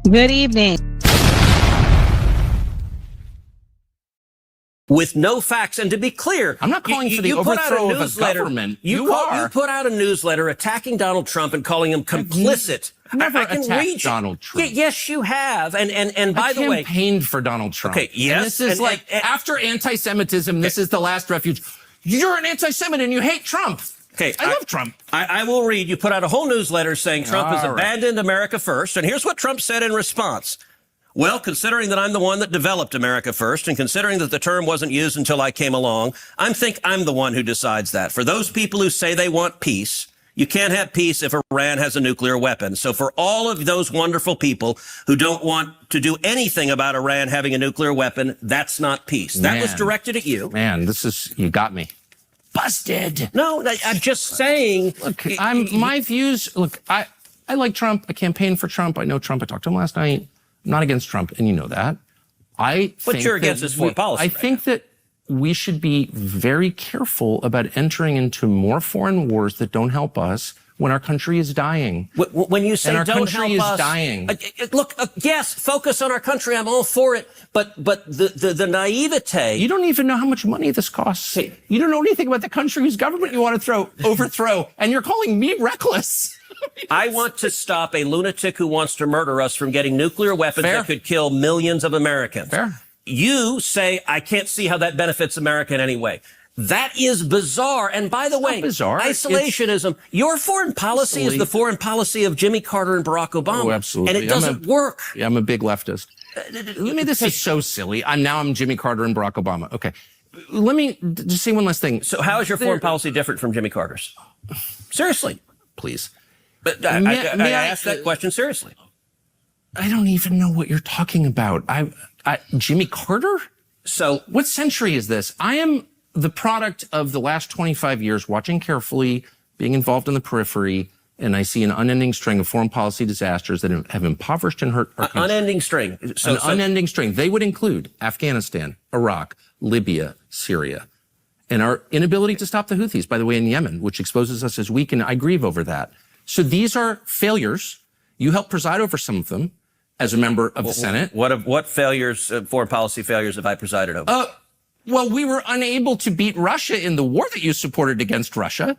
Good evening. With no facts, and to be clear, I'm not calling for the overthrow of a government. You put out a newsletter attacking Donald Trump and calling him complicit. Never attacked Donald Trump. Yes, you have. And by the way, I campaigned for Donald Trump. Okay, yes. And this is after anti-Semitism, this is the last refuge. You're an anti-Semite and you hate Trump. Okay, I love Trump. I will read. You put out a whole newsletter saying Trump has abandoned America first. And here's what Trump said in response. Well, considering that I'm the one that developed America first, and considering that the term wasn't used until I came along, I think I'm the one who decides that. For those people who say they want peace, you can't have peace if Iran has a nuclear weapon. So for all of those wonderful people who don't want to do anything about Iran having a nuclear weapon, that's not peace. That was directed at you. Man, you got me. Busted. No, I'm just saying. Look, my views. Look, I like Trump. I campaigned for Trump. I know Trump. I talked to him last night. I'm not against Trump, and you know that. But you're against his foreign policy. I think that we should be very careful about entering into more foreign wars that don't help us when our country is dying. When you say our don't country help is us, dying. Look, yes, focus on our country. I'm all for it. But the naivete. You don't even know how much money this costs. You don't know anything about the country whose government you want to overthrow, and you're calling me reckless. I want to stop a lunatic who wants to murder us from getting nuclear weapons that could kill millions of Americans. Fair. You say, I can't see how that benefits America in any way. That is bizarre. And by the way, bizarre. Isolationism, your foreign policy is the foreign policy of Jimmy Carter and Barack Obama. Oh, absolutely. And it doesn't work. Yeah, I'm a big leftist. This is so silly. Now I'm Jimmy Carter and Barack Obama. Okay. Let me just say one last thing. So how is your foreign policy different from Jimmy Carter's? Seriously. Please. But I asked that question seriously. I don't even know what you're talking about. Jimmy Carter? So what century is this? I am the product of the last 25 years, watching carefully, being involved in the periphery, and I see an unending string of foreign policy disasters that have impoverished and hurt our country. Unending string. Unending string. They would include Afghanistan, Iraq, Libya, Syria, and our inability to stop the Houthis, by the way, in Yemen, which exposes us as weak, and I grieve over that. So these are failures. You helped preside over some of them as a member of the Senate. What failures, foreign policy failures, have I presided over? Well, we were unable to beat Russia in the war that you supported against Russia.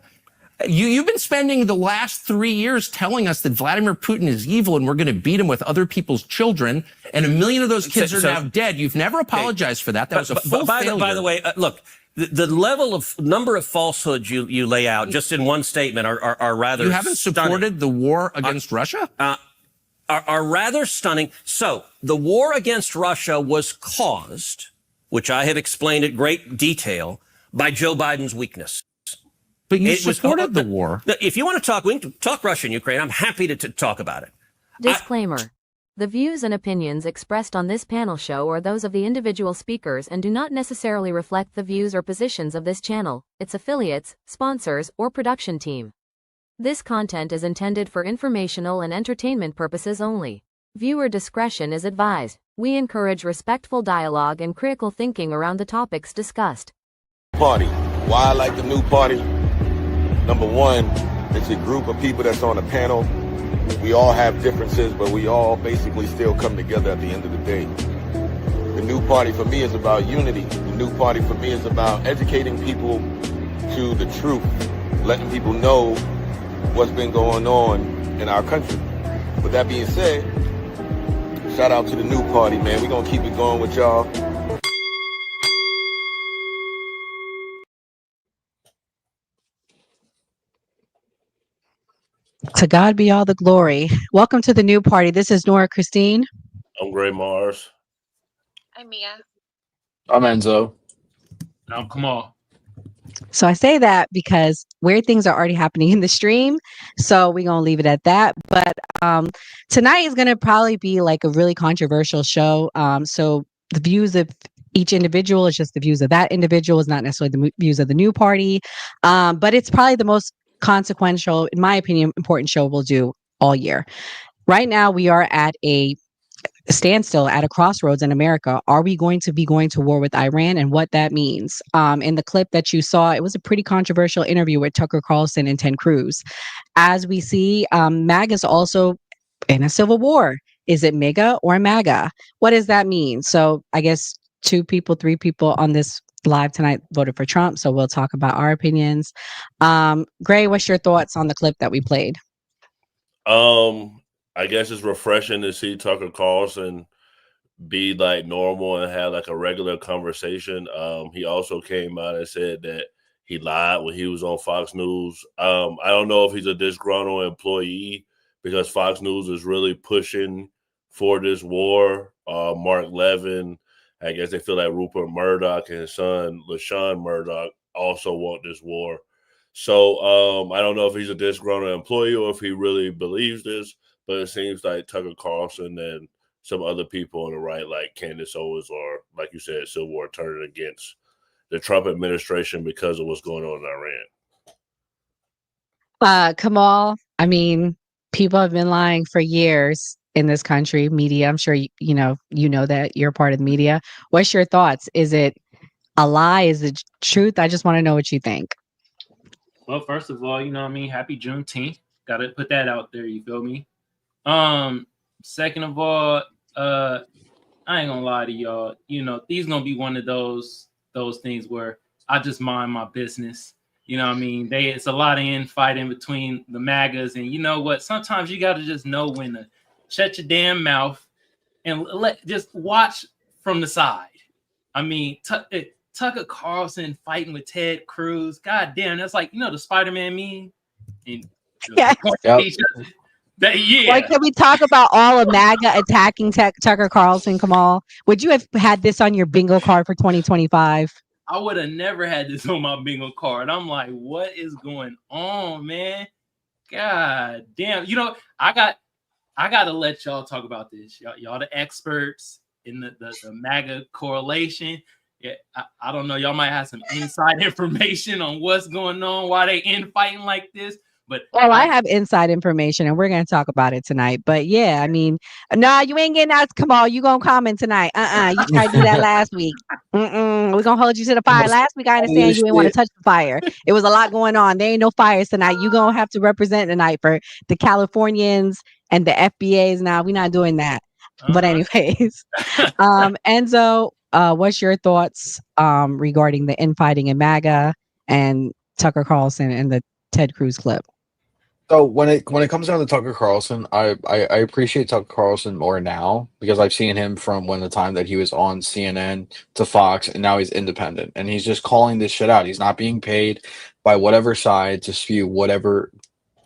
You've been spending the last 3 years telling us that Vladimir Putin is evil and we're going to beat him with other people's children, and 1 million of those kids are now dead. You've never apologized for that. That was a full failure. By the way, look, the level of number of falsehoods you lay out just in one statement are rather You haven't supported the war against Russia? Are rather stunning. So the war against Russia was caused, which I have explained at great detail, by Joe Biden's weakness. But you supported the war. If you want to talk, we can talk Russia and Ukraine. I'm happy to talk about it. Disclaimer. The views and opinions expressed on this panel show are those of the individual speakers and do not necessarily reflect the views or positions of this channel, its affiliates, sponsors, or production team. This content is intended for informational and entertainment purposes only. Viewer discretion is advised. We encourage respectful dialogue and critical thinking around the topics discussed. Party. Why I like the new party? Number one, it's a group of people that's on a panel. We all have differences, but we all basically still come together at the end of the day. The new party for me is about unity. The new party for me is about educating people to the truth, letting people know what's been going on in our country. With that being said, shout out to the new party, man. We're going to keep it going with y'all. To God be all the glory. Welcome to the new party. This is Nora Christine. I'm Gray Mars. I'm Mia. I'm Enzo. I'm Kamal. So I say that because weird things are already happening in the stream. So we're going to leave it at that. But tonight is going to probably be like a really controversial show. So the views of each individual is just the views of that individual. Is not necessarily the views of the new party. But it's probably the most consequential, in my opinion, important show we'll do all year. Right now, we are at a standstill at a crossroads in America. Are we going to be going to war with Iran, and what that means? In the clip that you saw, it was a pretty controversial interview with Tucker Carlson and Ted Cruz. As we see, MAGA is also in a civil war. Is it MIGA or MAGA? What does that mean? So I guess 2 people, 3 people on this live tonight voted for Trump. So we'll talk about our opinions. Gray, what's your thoughts on the clip that we played? I guess it's refreshing to see Tucker Carlson be like normal and have like a regular conversation. He also came out and said that he lied when he was on Fox News. I don't know if he's a disgruntled employee because Fox News is really pushing for this war. Mark Levin, I guess they feel like Rupert Murdoch and his son, LaShawn Murdoch, also want this war. So I don't know if he's a disgruntled employee or if he really believes this, but it seems like Tucker Carlson and some other people on the right, like Candace Owens or, like you said, Civil War, turning against the Trump administration because of what's going on in Iran. Kamal, I mean, people have been lying for years in this country, media. I'm sure you know that you're part of the media. What's your thoughts? Is it a lie? Is it truth? I just want to know what you think. Well, first of all, you know what I mean? Happy Juneteenth. Got to put that out there. You feel me? Second of all, I ain't gonna lie to y'all. You know, these gonna be one of those things where I just mind my business. You know what I mean? It's a lot of infighting between the MAGAs, and you know what? Sometimes you gotta just know when to shut your damn mouth and just watch from the side. I mean, Tucker Carlson fighting with Ted Cruz. God damn, that's like, you know, the Spider-Man meme. And Yeah. Yeah. Like, can we talk about all of MAGA attacking Tucker Carlson, Kamal? Would you have had this on your bingo card for 2025? I would have never had this on my bingo card. I'm like, what is going on, man? God damn. You know, I got to let y'all talk about this. Y'all the experts in the MAGA correlation. Yeah, I don't know. Y'all might have some inside information on what's going on, why they infighting like this. But I have inside information, and we're going to talk about it tonight. But yeah, I mean, no, you ain't getting out. Kamal, you gonna comment tonight? You tried to do that last week. We're gonna hold you to the fire. Last week, I understand you didn't want to touch the fire. It was a lot going on. There ain't no fires tonight. You gonna have to represent tonight for the Californians and the FBAs. Now we're not doing that. But anyways, Enzo, what's your thoughts regarding the infighting in MAGA and Tucker Carlson and the Ted Cruz clip? So when it comes down to Tucker Carlson, I appreciate Tucker Carlson more now because I've seen him from when the time that he was on CNN to Fox, and now he's independent and he's just calling this shit out. He's not being paid by whatever side to spew whatever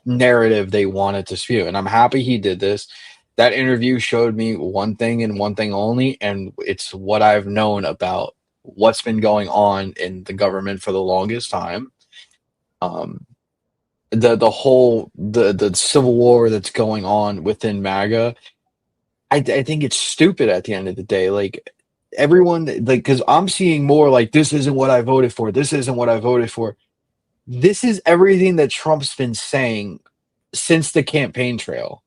narrative they wanted to spew, and I'm happy he did this. That interview showed me one thing and one thing only, and it's what I've known about what's been going on in the government for the longest time. The whole civil war that's going on within MAGA, I think it's stupid at the end of the day. Like everyone, like, because I'm seeing more like, this isn't what I voted for. This isn't what I voted for. This is everything that Trump's been saying since the campaign trail.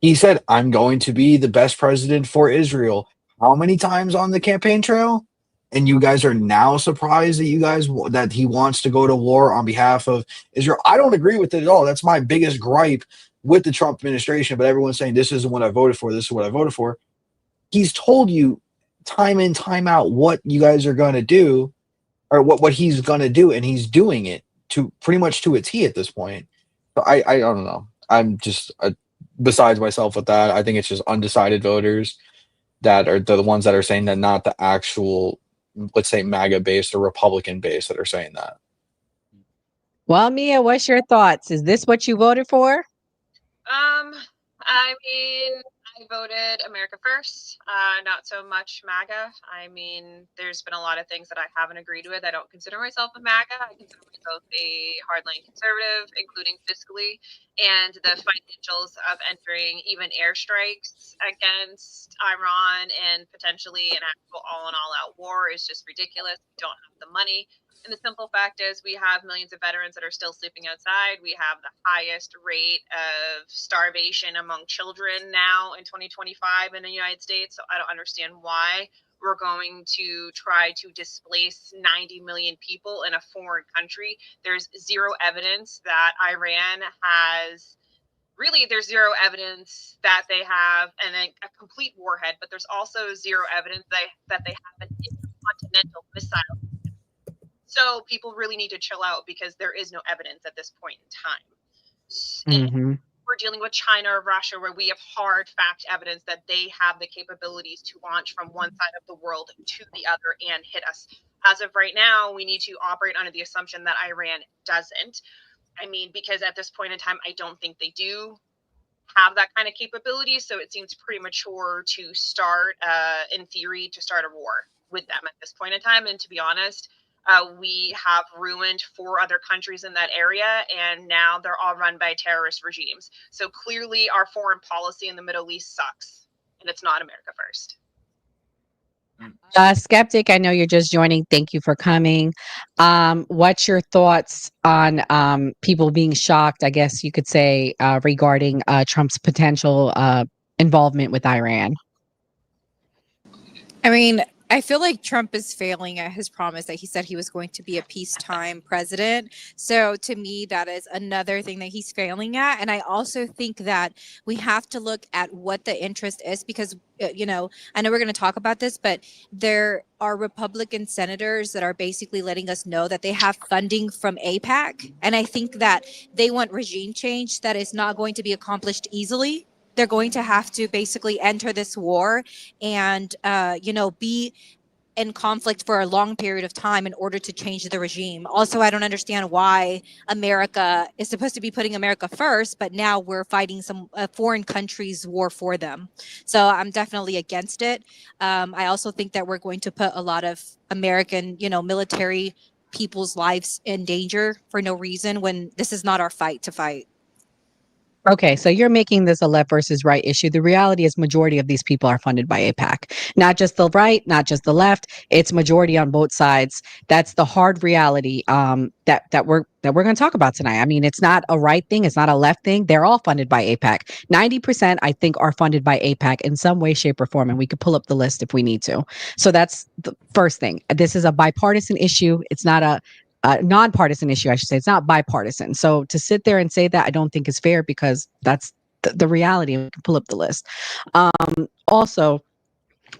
He said, I'm going to be the best president for Israel. How many times on the campaign trail? And you guys are now surprised that he wants to go to war on behalf of Israel. I don't agree with it at all. That's my biggest gripe with the Trump administration. But everyone's saying this isn't what I voted for. This is what I voted for. He's told you time in, time out what you guys are going to do, or what he's going to do, and he's doing it to pretty much to a T at this point. So I don't know. I'm just besides myself with that. I think it's just undecided voters that are the ones that are saying that, not the actual, let's say, MAGA based or Republican based that are saying that. Well, Mia, what's your thoughts? Is this what you voted for? I mean, I voted America First, not so much MAGA. I mean, there's been a lot of things that I haven't agreed with. I don't consider myself a MAGA. I consider myself a hardline conservative, including fiscally. and the financials of entering even airstrikes against Iran and potentially an actual all-out war is just ridiculous. We don't have the money. And the simple fact is we have millions of veterans that are still sleeping outside. We have the highest rate of starvation among children now in 2025 in the United States. So I don't understand why we're going to try to displace 90 million people in a foreign country. There's zero evidence that Iran has, really there's zero evidence that they have a complete warhead, but there's also zero evidence that they have an intercontinental missile. So people really need to chill out because there is no evidence at this point in time. Mm-hmm. We're dealing with China or Russia, where we have hard fact evidence that they have the capabilities to launch from one side of the world to the other and hit us. As of right now, we need to operate under the assumption that Iran doesn't. I mean, because at this point in time, I don't think they do have that kind of capability. So it seems premature to start, in theory, to start a war with them at this point in time. And to be honest, we have ruined 4 other countries in that area, and now they're all run by terrorist regimes. So clearly our foreign policy in the Middle East sucks, and it's not America first. Skeptic, I know you're just joining. Thank you for coming. What's your thoughts on people being shocked, I guess you could say, regarding Trump's potential involvement with Iran? I mean, I feel like Trump is failing at his promise that he said he was going to be a peacetime president. So to me, that is another thing that he's failing at. And I also think that we have to look at what the interest is because, you know, I know we're going to talk about this, but there are Republican senators that are basically letting us know that they have funding from AIPAC. And I think that they want regime change that is not going to be accomplished easily. They're going to have to basically enter this war and, you know, be in conflict for a long period of time in order to change the regime. Also, I don't understand why America is supposed to be putting America first, but now we're fighting some foreign countries' war for them. So I'm definitely against it. I also think that we're going to put a lot of American, you know, military people's lives in danger for no reason when this is not our fight to fight. Okay, so you're making this a left versus right issue. The reality is majority of these people are funded by AIPAC. Not just the right, not just the left. It's majority on both sides. That's the hard reality that we're going to talk about tonight. I mean, it's not a right thing. It's not a left thing. They're all funded by AIPAC. 90%, I think, are funded by AIPAC in some way, shape, or form. And we could pull up the list if we need to. So that's the first thing. This is a bipartisan issue. It's not a nonpartisan issue, I should say. It's not bipartisan. So to sit there and say that, I don't think is fair because that's the reality. We can pull up the list. Also,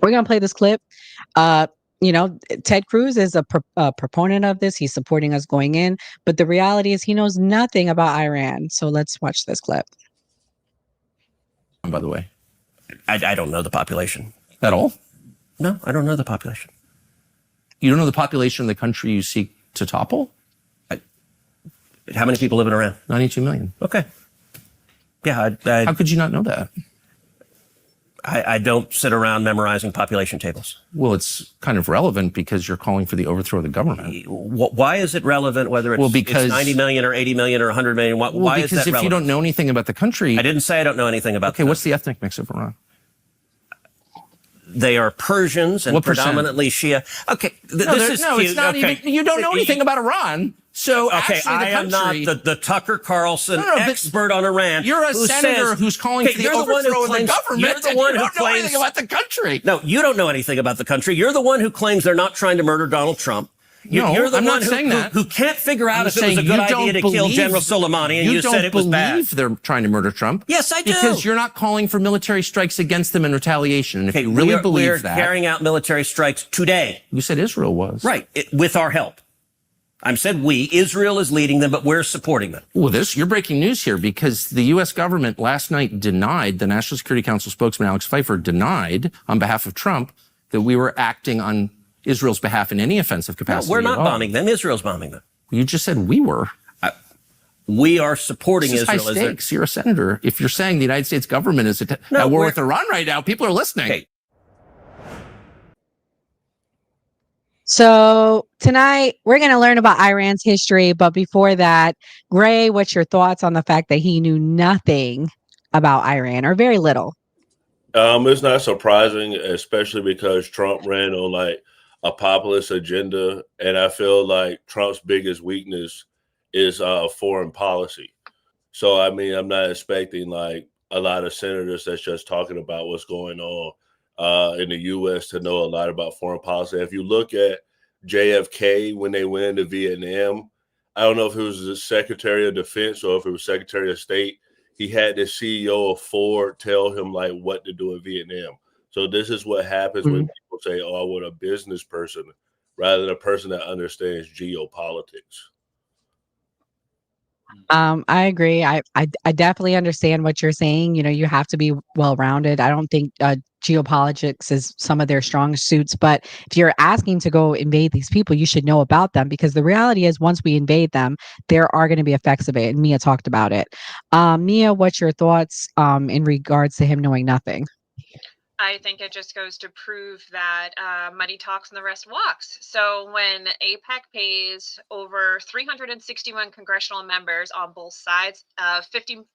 we're going to play this clip. You know, Ted Cruz is a proponent of this. He's supporting us going in. But the reality is he knows nothing about Iran. So let's watch this clip. By the way, I don't know the population. At all? No, I don't know the population. You don't know the population of the country you seek to topple? How many people live in Iran? 92 million. Okay. Yeah. How could you not know that? I don't sit around memorizing population tables. Well, it's kind of relevant because you're calling for the overthrow of the government. Why is it relevant whether it's, it's 90 million or 80 million or 100 million? Why is that relevant? Because if you don't know anything about the country... I didn't say I don't know anything about Okay, what's the ethnic mix of Iran? They are Persians and predominantly Shia. Okay, this is cute. It's not even. You don't know anything about Iran. So okay, actually, I am not the Tucker Carlson expert on Iran. You're a senator who's calling for the overthrow of the government. You're the one who don't know anything about the country. No, you don't know anything about the country. You're the one who claims they're not trying to murder Donald Trump. You're the one who can't figure out if it was a good idea to kill General Soleimani, and you said it was bad. You don't believe they're trying to murder Trump? Yes, I do. Because you're not calling for military strikes against them in retaliation. And if you really believe that... We're carrying out military strikes today. You said Israel was. Right, with our help. I said we. Israel is leading them, but we're supporting them. Well, you're breaking news here because the U.S. government last night denied, the National Security Council spokesman Alex Pfeiffer denied on behalf of Trump that we were acting on Israel's behalf in any offensive capacity. No, we're not bombing them. Israel's bombing them. You just said we were. We are supporting Israel. High stakes. You're a senator. If you're saying the United States government is at war with Iran right now, people are listening. Okay. So tonight we're going to learn about Iran's history, but before that, Gray, what's your thoughts on the fact that he knew nothing about Iran or very little? It's not surprising, especially because Trump ran on like a populist agenda, and I feel like Trump's biggest weakness is foreign policy. So I mean, I'm not expecting like a lot of senators that's just talking about what's going on in the U.S. to know a lot about foreign policy. If you look at JFK when they went into Vietnam, I don't know if it was the Secretary of Defense or if it was Secretary of State. He had the CEO of Ford tell him like what to do in Vietnam. So this is what happens when people say, "Oh, I want a business person," rather than a person that understands geopolitics. I agree. I definitely understand what you're saying. You know, you have to be well-rounded. I don't think geopolitics is some of their strong suits, but if you're asking to go invade these people, you should know about them, because the reality is once we invade them, there are going to be effects of it. And Mia talked about it. Mia, what's your thoughts in regards to him knowing nothing? I think it just goes to prove that money talks and the rest walks. So when AIPAC pays over 361 congressional members on both sides, $53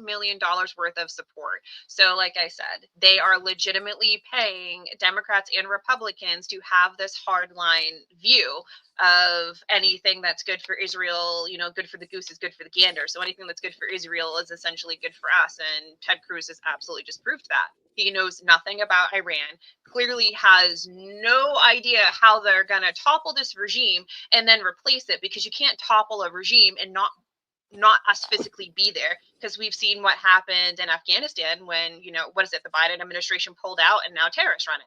million worth of support. So like I said, they are legitimately paying Democrats and Republicans to have this hardline view of anything that's good for Israel, you know, good for the goose is good for the gander. So anything that's good for Israel is essentially good for us. And Ted Cruz has absolutely just proved that. He knows nothing about Iran, clearly has no idea how they're going to topple this regime and then replace it, because you can't topple a regime and not us physically be there, because we've seen what happened in Afghanistan when, you know, what is it, the Biden administration pulled out and now terrorists run it.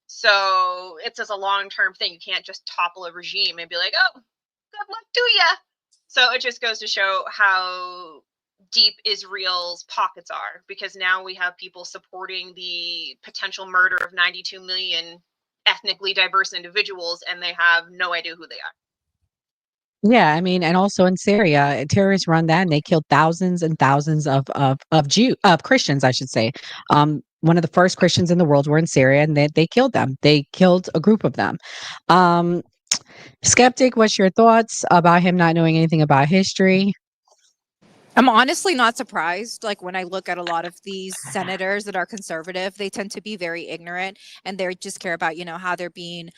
So it's just a long-term thing. You can't just topple a regime and be like, oh, good luck to ya. So it just goes to show how deep Israel's pockets are, because now we have people supporting the potential murder of 92 million ethnically diverse individuals, and they have no idea who they are. Yeah, I mean, and also in Syria, terrorists run that, and they killed thousands and thousands of Christians, I should say. One of the first Christians in the world were in Syria, and they killed them. They killed a group of them. Skeptic, what's your thoughts about him not knowing anything about history? I'm honestly not surprised. Like when I look at a lot of these senators that are conservative, they tend to be very ignorant, and they just care about, you know, how they're being,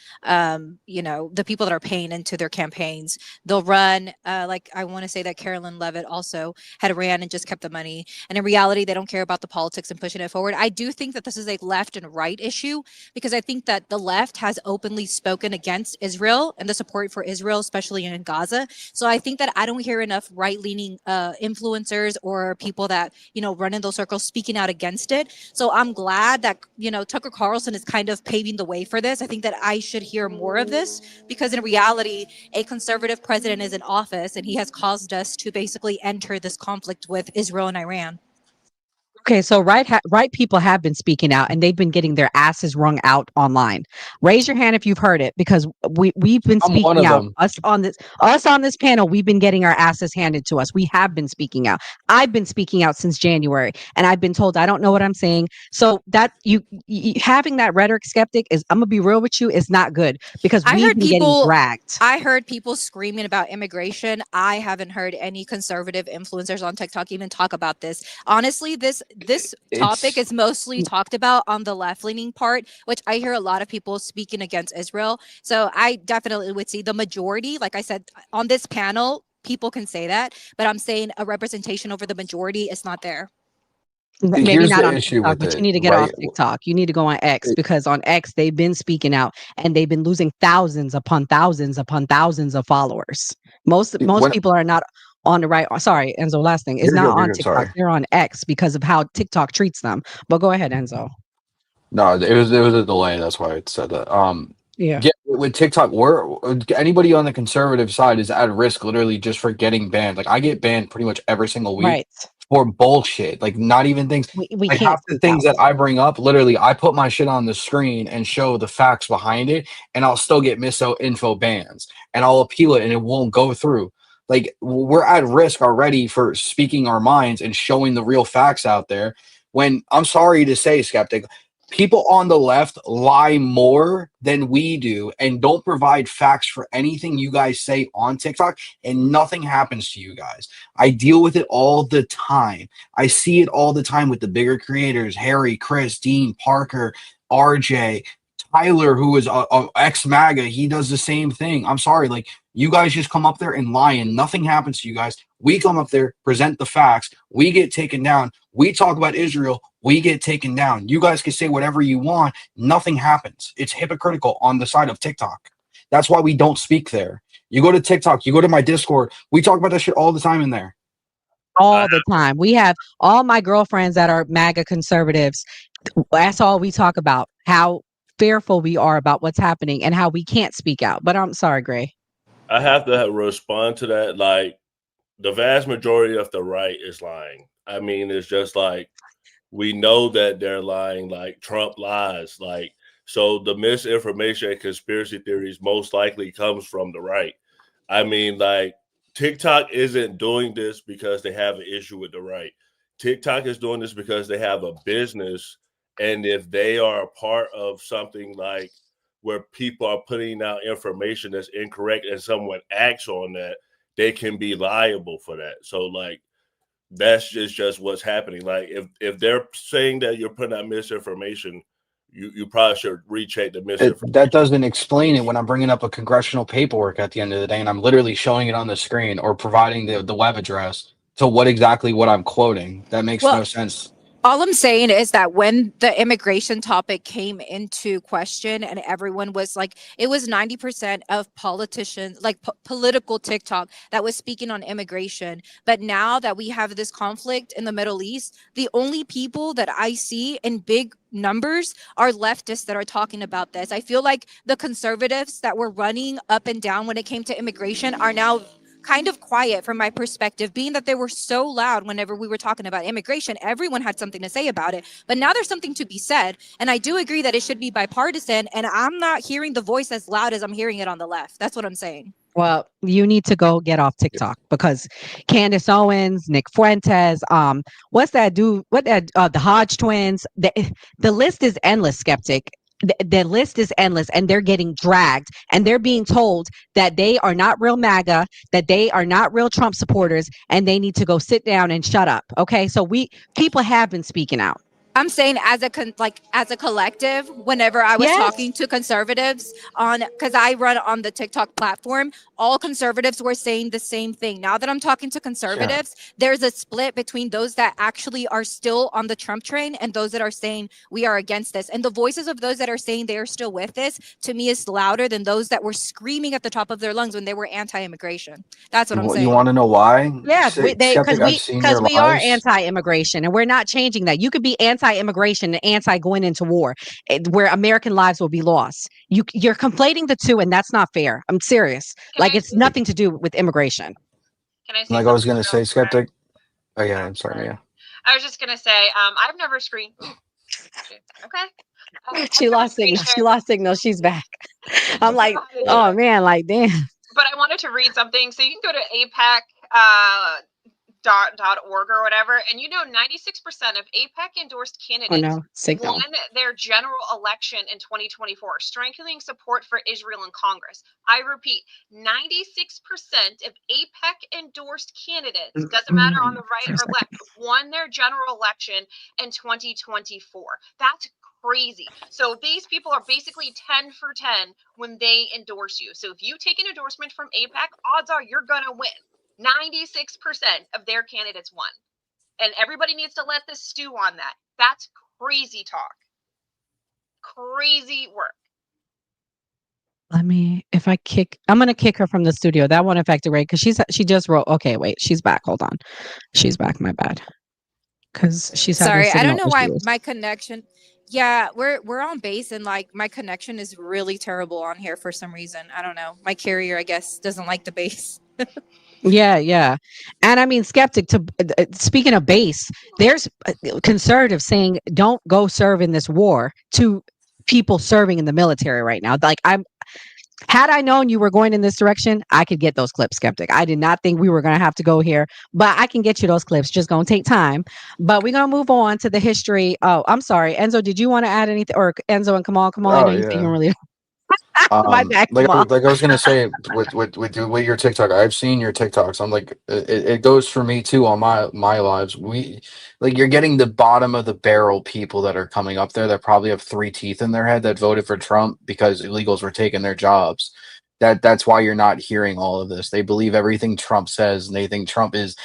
you know, the people that are paying into their campaigns. They'll run, like I want to say that Carolyn Levitt also had ran and just kept the money. And in reality, they don't care about the politics and pushing it forward. I do think that this is a left and right issue, because I think that the left has openly spoken against Israel and the support for Israel, especially in Gaza. So I think that I don't hear enough right-leaning influencers or people that, you know, run in those circles speaking out against it. So I'm glad that, you know, Tucker Carlson is kind of paving the way for this. I think that I should hear more of this, because in reality, a conservative president is in office, and he has caused us to basically enter this conflict with Israel and Iran. Okay, so right people have been speaking out, and they've been getting their asses wrung out online. Raise your hand if you've heard it, because we've been speaking out. Us on this panel, we've been getting our asses handed to us. We have been speaking out. I've been speaking out since January, and I've been told I don't know what I'm saying. So that you having that rhetoric, skeptic, is, I'm gonna be real with you, is not good, because we've been getting dragged. I heard people screaming about immigration. I haven't heard any conservative influencers on TikTok even talk about this. Honestly, this topic is mostly talked about on the left-leaning part, which I hear a lot of people speaking against Israel. So I definitely would see the majority, like I said, on this panel, people can say that, but I'm saying a representation over the majority is not there. Maybe Here's not the on issue TikTok, with but it, you need to get right? off TikTok. You need to go on X, because on X they've been speaking out, and they've been losing thousands upon thousands upon thousands of followers. Most people are not on the right. Sorry, Enzo. Last thing is not on TikTok. Sorry. They're on X because of how TikTok treats them. But go ahead, Enzo. No, it was a delay. That's why it said that. Yeah. With TikTok, anybody on the conservative side is at risk, literally just for getting banned. Like I get banned pretty much every single week. Right. For bullshit, like not even things. We like can't half the things that I bring up, literally, I put my shit on the screen and show the facts behind it, and I'll still get misinfo bans, and I'll appeal it, and it won't go through. Like we're at risk already for speaking our minds and showing the real facts out there. When I'm sorry to say, skeptic, people on the left lie more than we do and don't provide facts for anything you guys say on TikTok, and nothing happens to you guys. I deal with it all the time. I see it all the time with the bigger creators, Harry, Chris, Dean, Parker, RJ, Tyler, who is a ex-MAGA. He does the same thing. I'm sorry, like, you guys just come up there and lie and nothing happens to you guys. We come up there, present the facts, we get taken down. We talk about Israel, we get taken down. You guys can say whatever you want, nothing happens. It's hypocritical on the side of TikTok. That's why we don't speak there. You go to TikTok, you go to my Discord, we talk about that shit all the time in there. All the time. We have all my girlfriends that are MAGA conservatives. That's all we talk about, how fearful we are about what's happening and how we can't speak out. But I'm sorry, Gray. I have to respond to that. Like, the vast majority of the right is lying. I mean, it's just like, we know that they're lying, like Trump lies. Like, so the misinformation and conspiracy theories most likely comes from the right. I mean, like, TikTok isn't doing this because they have an issue with the right. TikTok is doing this because they have a business. And if they are a part of something like where people are putting out information that's incorrect and someone acts on that, they can be liable for that. So, like, that's just what's happening. Like, if they're saying that you're putting out misinformation, you probably should recheck the misinformation. That doesn't explain it when I'm bringing up a congressional paperwork at the end of the day and I'm literally showing it on the screen or providing the web address to what I'm quoting. That makes no sense. All I'm saying is that when the immigration topic came into question and everyone was like, it was 90% of politicians, like political TikTok, that was speaking on immigration. But now that we have this conflict in the Middle East, the only people that I see in big numbers are leftists that are talking about this. I feel like the conservatives that were running up and down when it came to immigration are now kind of quiet from my perspective, being that they were so loud whenever we were talking about immigration. Everyone had something to say about it, but now there's something to be said. And I do agree that it should be bipartisan, and I'm not hearing the voice as loud as I'm hearing it on the left. That's what I'm saying. Well, you need to go get off TikTok because Candace Owens, Nick Fuentes, what's that dude? The Hodge twins? The list is endless, Skeptic. The list is endless, and they're getting dragged, and they're being told that they are not real MAGA, that they are not real Trump supporters, and they need to go sit down and shut up. Okay, so people have been speaking out. I'm saying as a collective, whenever I was talking to conservatives because I run on the TikTok platform, all conservatives were saying the same thing. Now that I'm talking to conservatives, there's a split between those that actually are still on the Trump train and those that are saying we are against this. And the voices of those that are saying they are still with this, to me, is louder than those that were screaming at the top of their lungs when they were anti-immigration. That's what I'm saying. You want to know why? Yeah, because we are anti-immigration, and we're not changing that. You could be anti-immigration and anti-going into war, where American lives will be lost. You're conflating the two, and that's not fair. I'm serious. Like, it's nothing to do with immigration. Can I say like I was going to say, Skeptic. Oh, yeah, I'm sorry. Yeah. I was just going to say, I've never screened. Okay. She lost signal. She lost signal. She's back. I'm like, oh, man, like, damn. But I wanted to read something. So you can go to AIPAC, .org or whatever, and 96% of AIPAC endorsed candidates won their general election in 2024, strengthening support for Israel in Congress. I repeat, 96% of AIPAC endorsed candidates, doesn't matter on the right or left, won their general election in 2024. That's crazy. So these people are basically 10 for 10 when they endorse you. So if you take an endorsement from AIPAC, odds are you're gonna win. 96% of their candidates won. And everybody needs to let this stew on that. That's crazy talk. Crazy work. I'm going to kick her from the studio. That won't affect it, right? Because she just wrote, okay, wait, she's back. Hold on. She's back. My bad. Because she's sorry. I don't know why my connection. Yeah, we're on base, and like my connection is really terrible on here for some reason. I don't know. My carrier, I guess, doesn't like the base. Yeah. And I mean, Skeptic, speaking of base, there's conservatives saying don't go serve in this war to people serving in the military right now. Like, Had I known you were going in this direction, I could get those clips, Skeptic. I did not think we were going to have to go here, but I can get you those clips. Just going to take time. But we're going to move on to the history. Oh, I'm sorry. Enzo, did you want to add anything? Or Enzo and Kamal? Kamal, I know Oh you said you yeah. don't really. My bad, Kamal. Like I was gonna say with your TikTok, I've seen your TikToks. I'm like, it goes for me too on my lives. We like you're getting the bottom of the barrel people that are coming up there that probably have 3 teeth in their head that voted for Trump because illegals were taking their jobs. That's why you're not hearing all of this. They believe everything Trump says and they think Trump is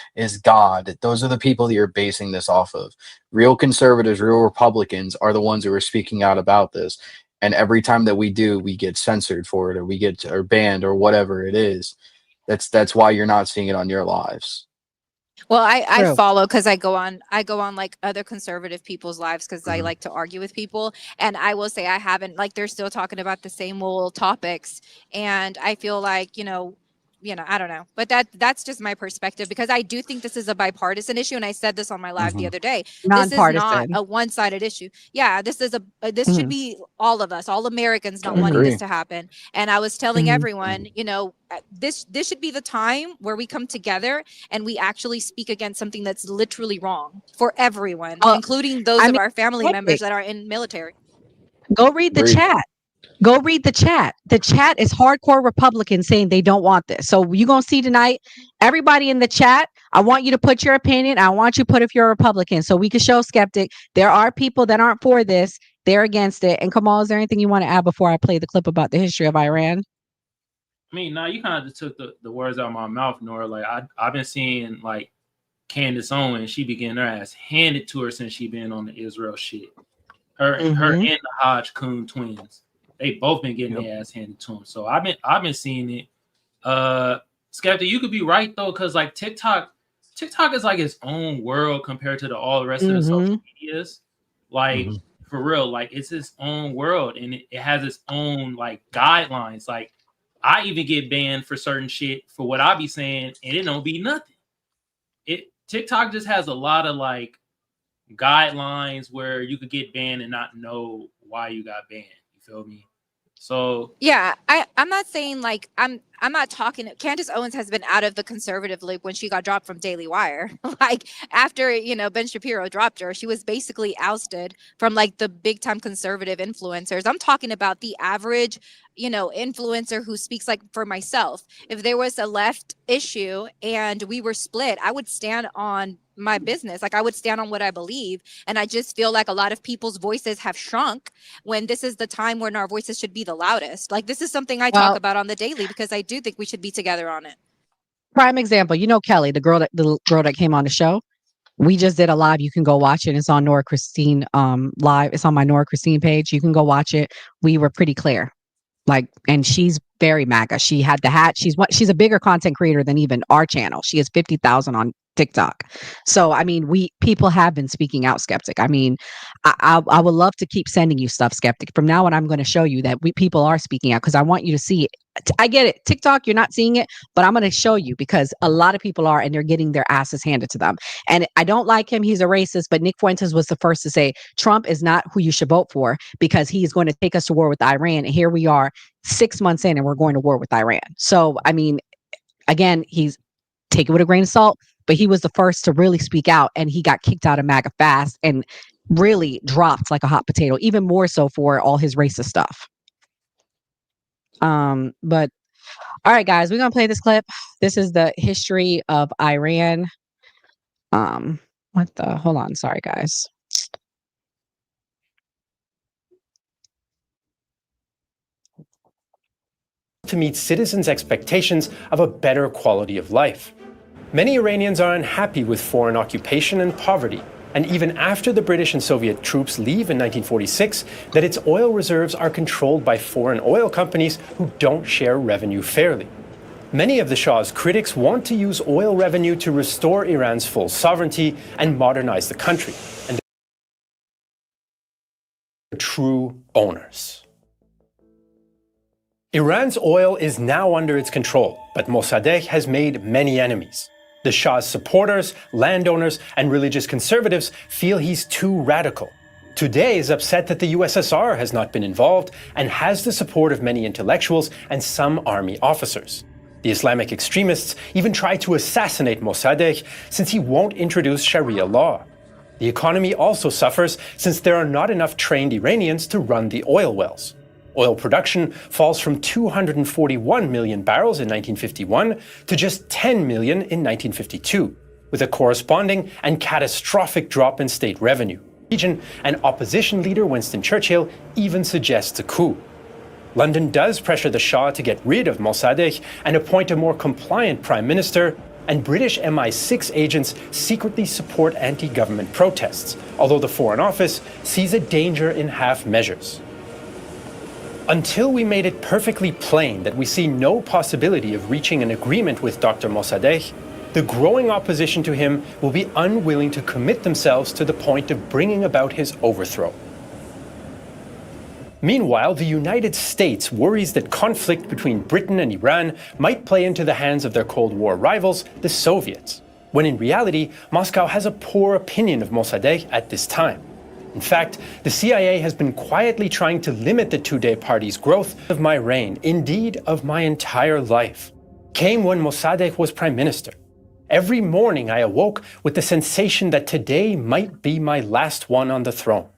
God. Those are the people that you're basing this off of. Real conservatives, real Republicans are the ones who are speaking out about this. And every time that we do, we get censored for it, or we get or banned, or whatever it is. That's why you're not seeing it on your lives. Well, I True. follow because I go on like other conservative people's lives because I like to argue with people. And I will say I haven't, like, they're still talking about the same old topics. And I feel like, I don't know, but that's just my perspective because I do think this is a bipartisan issue. And I said this on my live the other day. This is not Nonpartisan. a one-sided issue. Yeah, this is this should be all of us, all Americans not wanting agree. this to happen. And I was telling everyone, this should be the time where we come together and we actually speak against something that's literally wrong for everyone, including those of our family members that are in military. Go read the Agreed. chat. Go read the chat. The chat is hardcore Republicans saying they don't want this. So you're going to see tonight, everybody in the chat, I want you to put your opinion. I want you to put if you're a Republican so we can show Skeptic. There are people that aren't for this. They're against it. And Kamal, is there anything you want to add before I play the clip about the history of Iran? I mean, now you kind of just took the words out of my mouth, Nora. Like I've been seeing like Candace Owens, she be getting her ass handed to her since she been on the Israel shit. Her and the Hodge Coon twins. They both been getting their ass handed to them. So I've been seeing it. Skeptic, you could be right though, because like TikTok is like its own world compared to all the rest of the social medias. Like for real, like it's its own world and it has its own like guidelines. Like I even get banned for certain shit for what I be saying, and it don't be nothing. TikTok just has a lot of like guidelines where you could get banned and not know why you got banned. You feel me? So yeah, I'm not saying like I'm not talking. Candace Owens has been out of the conservative loop when she got dropped from Daily Wire. Like after Ben Shapiro dropped her, she was basically ousted from like the big time conservative influencers. I'm talking about the average influencer who speaks like for myself. If there was a left issue and we were split, I would stand on my business. Like I would stand on what I believe. And I just feel like a lot of people's voices have shrunk when this is the time when our voices should be the loudest. Like this is something I talk about on the daily because I do think we should be together on it. Prime example, Kelly, the girl that came on the show. We just did a live. You can go watch it. It's on Nora Christine live. It's on my Nora Christine page. You can go watch it. We were pretty clear. Like, and she's very MAGA. She had the hat. She's a bigger content creator than even our channel. She has 50,000 on TikTok. So, I mean, people have been speaking out, Skeptic. I mean, I would love to keep sending you stuff, Skeptic. From now on, I'm going to show you that people are speaking out because I want you to see it. I get it. TikTok, you're not seeing it, but I'm going to show you because a lot of people are, and they're getting their asses handed to them. And I don't like him. He's a racist, but Nick Fuentes was the first to say Trump is not who you should vote for because he's going to take us to war with Iran. And here we are 6 months in and we're going to war with Iran. So, I mean, again, take it with a grain of salt, but he was the first to really speak out and he got kicked out of MAGA fast and really dropped like a hot potato, even more so for all his racist stuff. But all right, guys, we're going to play this clip. This is the history of Iran. Hold on. Sorry, guys. To meet citizens' expectations of a better quality of life. Many Iranians are unhappy with foreign occupation and poverty, and even after the British and Soviet troops leave in 1946, that its oil reserves are controlled by foreign oil companies who don't share revenue fairly. Many of the Shah's critics want to use oil revenue to restore Iran's full sovereignty and modernize the country, and they're true owners. Iran's oil is now under its control, but Mossadegh has made many enemies. The Shah's supporters, landowners, and religious conservatives feel he's too radical, Today is upset that the USSR has not been involved and has the support of many intellectuals and some army officers. The Islamic extremists even tried to assassinate Mossadegh since he won't introduce Sharia law. The economy also suffers since there are not enough trained Iranians to run the oil wells. Oil production falls from 241 million barrels in 1951 to just 10 million in 1952, with a corresponding and catastrophic drop in state revenue. And opposition leader Winston Churchill even suggests a coup. London does pressure the Shah to get rid of Mossadegh and appoint a more compliant prime minister, and British MI6 agents secretly support anti-government protests, although the Foreign Office sees a danger in half measures. Until we made it perfectly plain that we see no possibility of reaching an agreement with Dr. Mossadegh, the growing opposition to him will be unwilling to commit themselves to the point of bringing about his overthrow. Meanwhile, the United States worries that conflict between Britain and Iran might play into the hands of their Cold War rivals, the Soviets, when in reality, Moscow has a poor opinion of Mossadegh at this time. In fact, the CIA has been quietly trying to limit the Tudeh party's growth. Of my reign, indeed of my entire life, came when Mossadegh was prime minister. Every morning I awoke with the sensation that today might be my last one on the throne.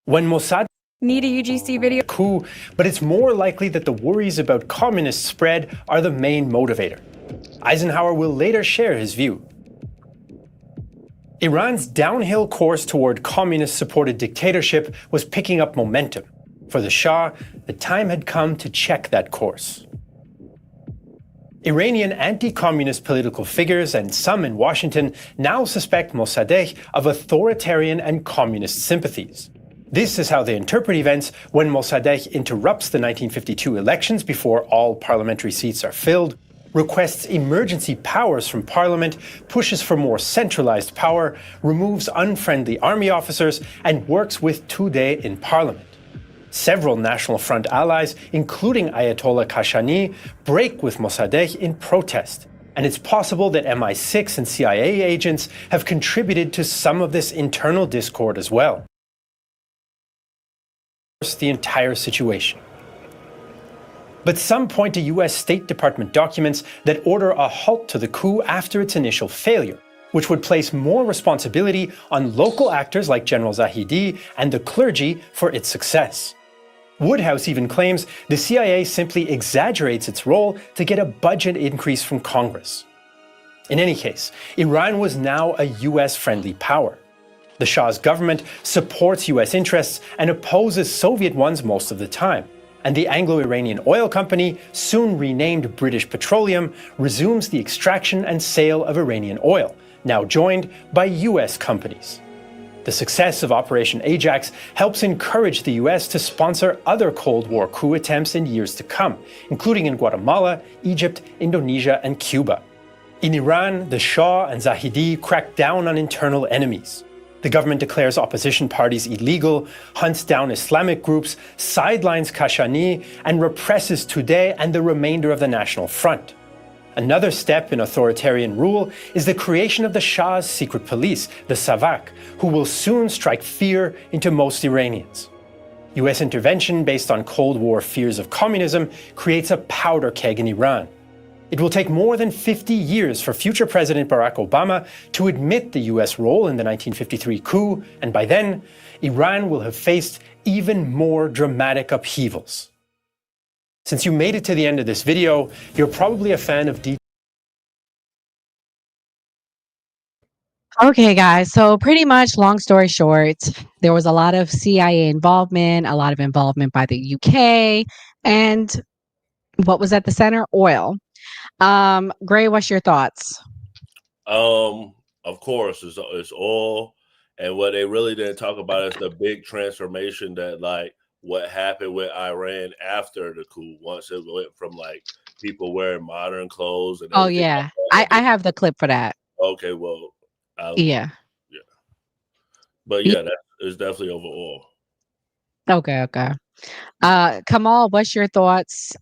When Mossadegh need a UGC video coup, but it's more likely that the worries about communist spread are the main motivator. Eisenhower will later share his view. Iran's downhill course toward communist-supported dictatorship was picking up momentum. For the Shah, the time had come to check that course. Iranian anti-communist political figures and some in Washington now suspect Mossadegh of authoritarian and communist sympathies. This is how they interpret events when Mossadegh interrupts the 1952 elections before all parliamentary seats are filled, requests emergency powers from parliament, pushes for more centralized power, removes unfriendly army officers, and works with Tudeh in parliament. Several National Front allies, including Ayatollah Khashani, break with Mossadegh in protest, and it's possible that MI6 and CIA agents have contributed to some of this internal discord as well. The entire situation. But some point to US State Department documents that order a halt to the coup after its initial failure, which would place more responsibility on local actors like General Zahedi and the clergy for its success. Woodhouse even claims the CIA simply exaggerates its role to get a budget increase from Congress. In any case, Iran was now a US-friendly power. The Shah's government supports US interests and opposes Soviet ones most of the time. And the Anglo-Iranian Oil Company, soon renamed British Petroleum, resumes the extraction and sale of Iranian oil, now joined by US companies. The success of Operation Ajax helps encourage the US to sponsor other Cold War coup attempts in years to come, including in Guatemala, Egypt, Indonesia, and Cuba. In Iran, the Shah and Zahedi crack down on internal enemies. The government declares opposition parties illegal, hunts down Islamic groups, sidelines Khashani, and represses Tudeh and the remainder of the National Front. Another step in authoritarian rule is the creation of the Shah's secret police, the Savak, who will soon strike fear into most Iranians. US intervention based on Cold War fears of communism creates a powder keg in Iran. It will take more than 50 years for future President Barack Obama to admit the US role in the 1953 coup, and by then, Iran will have faced even more dramatic upheavals. Since you made it to the end of this video, you're probably a fan of Okay, guys. So pretty much, long story short, there was a lot of CIA involvement, a lot of involvement by the UK, and what was at the center? Oil. Gray, what's your thoughts? Of course, it's oil, and what they really didn't talk about is the big transformation that, like, what happened with Iran after the coup. Once it went from like people wearing modern clothes and yeah, I have the clip for that. Okay, well, yeah, but yeah, that is definitely over oil. Okay. Kamal, what's your thoughts?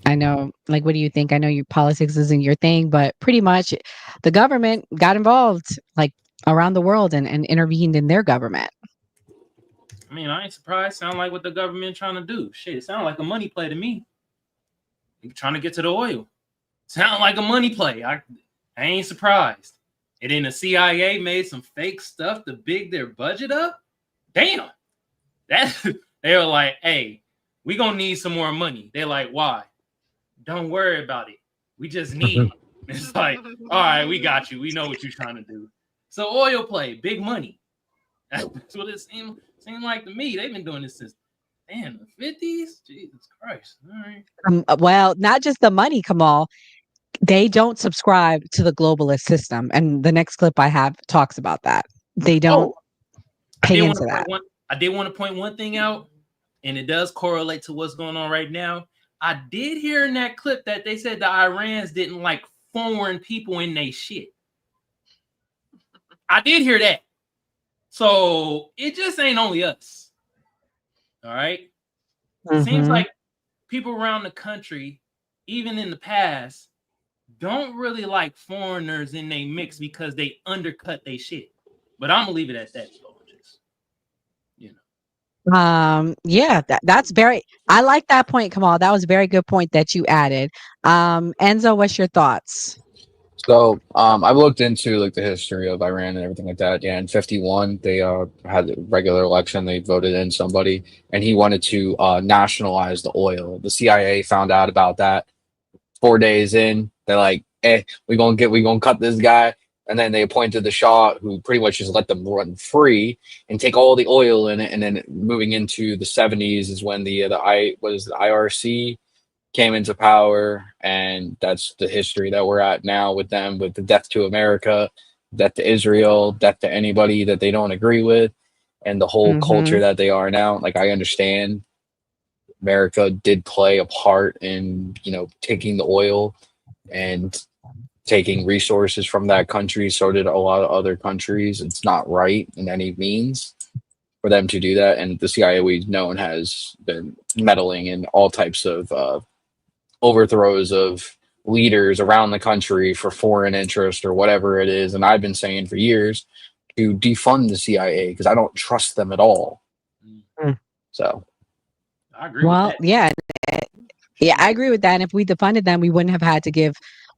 I know, like, what do you think? I know your politics isn't your thing, but pretty much the government got involved. Like, around the world and intervened in their government. I mean, I ain't surprised. Sound like what the government trying to do. Shit, it sound like a money play to me. They trying to get to the oil. Sound like a money play. I ain't surprised. And then the CIA made some fake stuff to big their budget up. Damn. That they were like, hey, we gonna need some more money. They're like, why? Don't worry about it. We just need it. It's like, all right, we got you. We know what you're trying to do. So oil play, big money. That's what it seemed like to me. They've been doing this since the 50s. Jesus Christ. All right. Well, not just the money, Kamal. They don't subscribe to the globalist system. And the next clip I have talks about that. They don't pay into that. I did want to point one thing out, and it does correlate to what's going on right now. I did hear in that clip that they said the Iranians didn't like foreign people in their shit. I did hear that. So it just ain't only us. All right. It seems like people around the country, even in the past, don't really like foreigners in their mix because they undercut their shit. But I'm gonna leave it at that. Just, yeah, that's very, I like that point, Kamal. That was a very good point that you added. Enzo, what's your thoughts? So I've looked into like the history of Iran and everything like that. Yeah, in 51 they had a regular election. They voted in somebody, and he wanted to nationalize the oil. The CIA found out about that 4 days in. They're like, we gonna cut this guy. And then they appointed the Shah, who pretty much just let them run free and take all the oil in it. And then moving into the 70s is when the IRC came into power, and that's the history that we're at now with them, with the death to America, death to Israel, death to anybody that they don't agree with, and the whole culture that they are now. Like, I understand America did play a part in, taking the oil and taking resources from that country. So did a lot of other countries. It's not right in any means for them to do that. And the CIA, we've known, has been meddling in all types of overthrows of leaders around the country for foreign interest or whatever it is. And I've been saying for years to defund the CIA because I don't trust them at all. So I agree with that. Yeah, I agree with that. And if we defunded them, we wouldn't have had to give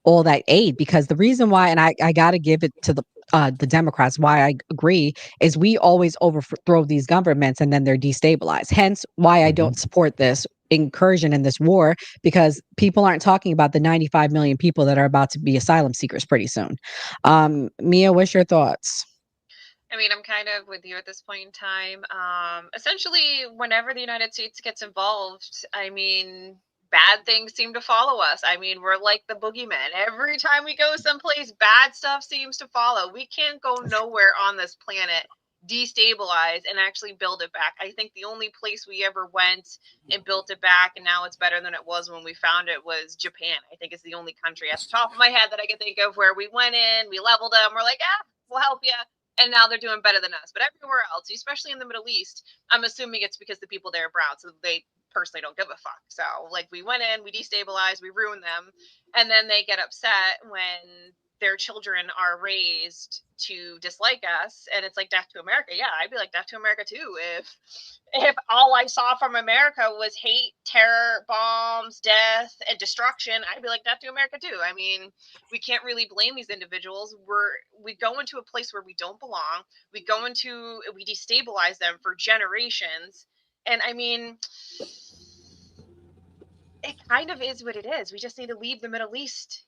all that aid, because the reason why, and I got to give it to the Democrats, why I agree, is we always overthrow these governments and then they're destabilized. Hence why I don't support this incursion in this war, because people aren't talking about the 95 million people that are about to be asylum seekers pretty soon. Mia, what's your thoughts? I mean, I'm kind of with you at this point in time. Essentially, whenever the United States gets involved, I mean, bad things seem to follow us. I mean, we're like the boogeyman. Every time we go someplace, bad stuff seems to follow. We can't go nowhere on this planet, destabilize, and actually build it back. I think the only place we ever went and built it back, and now it's better than it was when we found it, was Japan. I think it's the only country at the top of my head that I can think of where we went in, we leveled them, we're like, we'll help you. And now they're doing better than us. But everywhere else, especially in the Middle East, I'm assuming it's because the people there are brown, so they personally don't give a fuck. So, like, we went in, we destabilized, we ruined them, and then they get upset when their children are raised to dislike us, and it's like death to America. Yeah, I'd be like death to America too if all I saw from America was hate, terror, bombs, death, and destruction. I'd be like death to America too. I mean, we can't really blame these individuals. We go into a place where we don't belong. We destabilize them for generations. And I mean, it kind of is what it is. We just need to leave the Middle East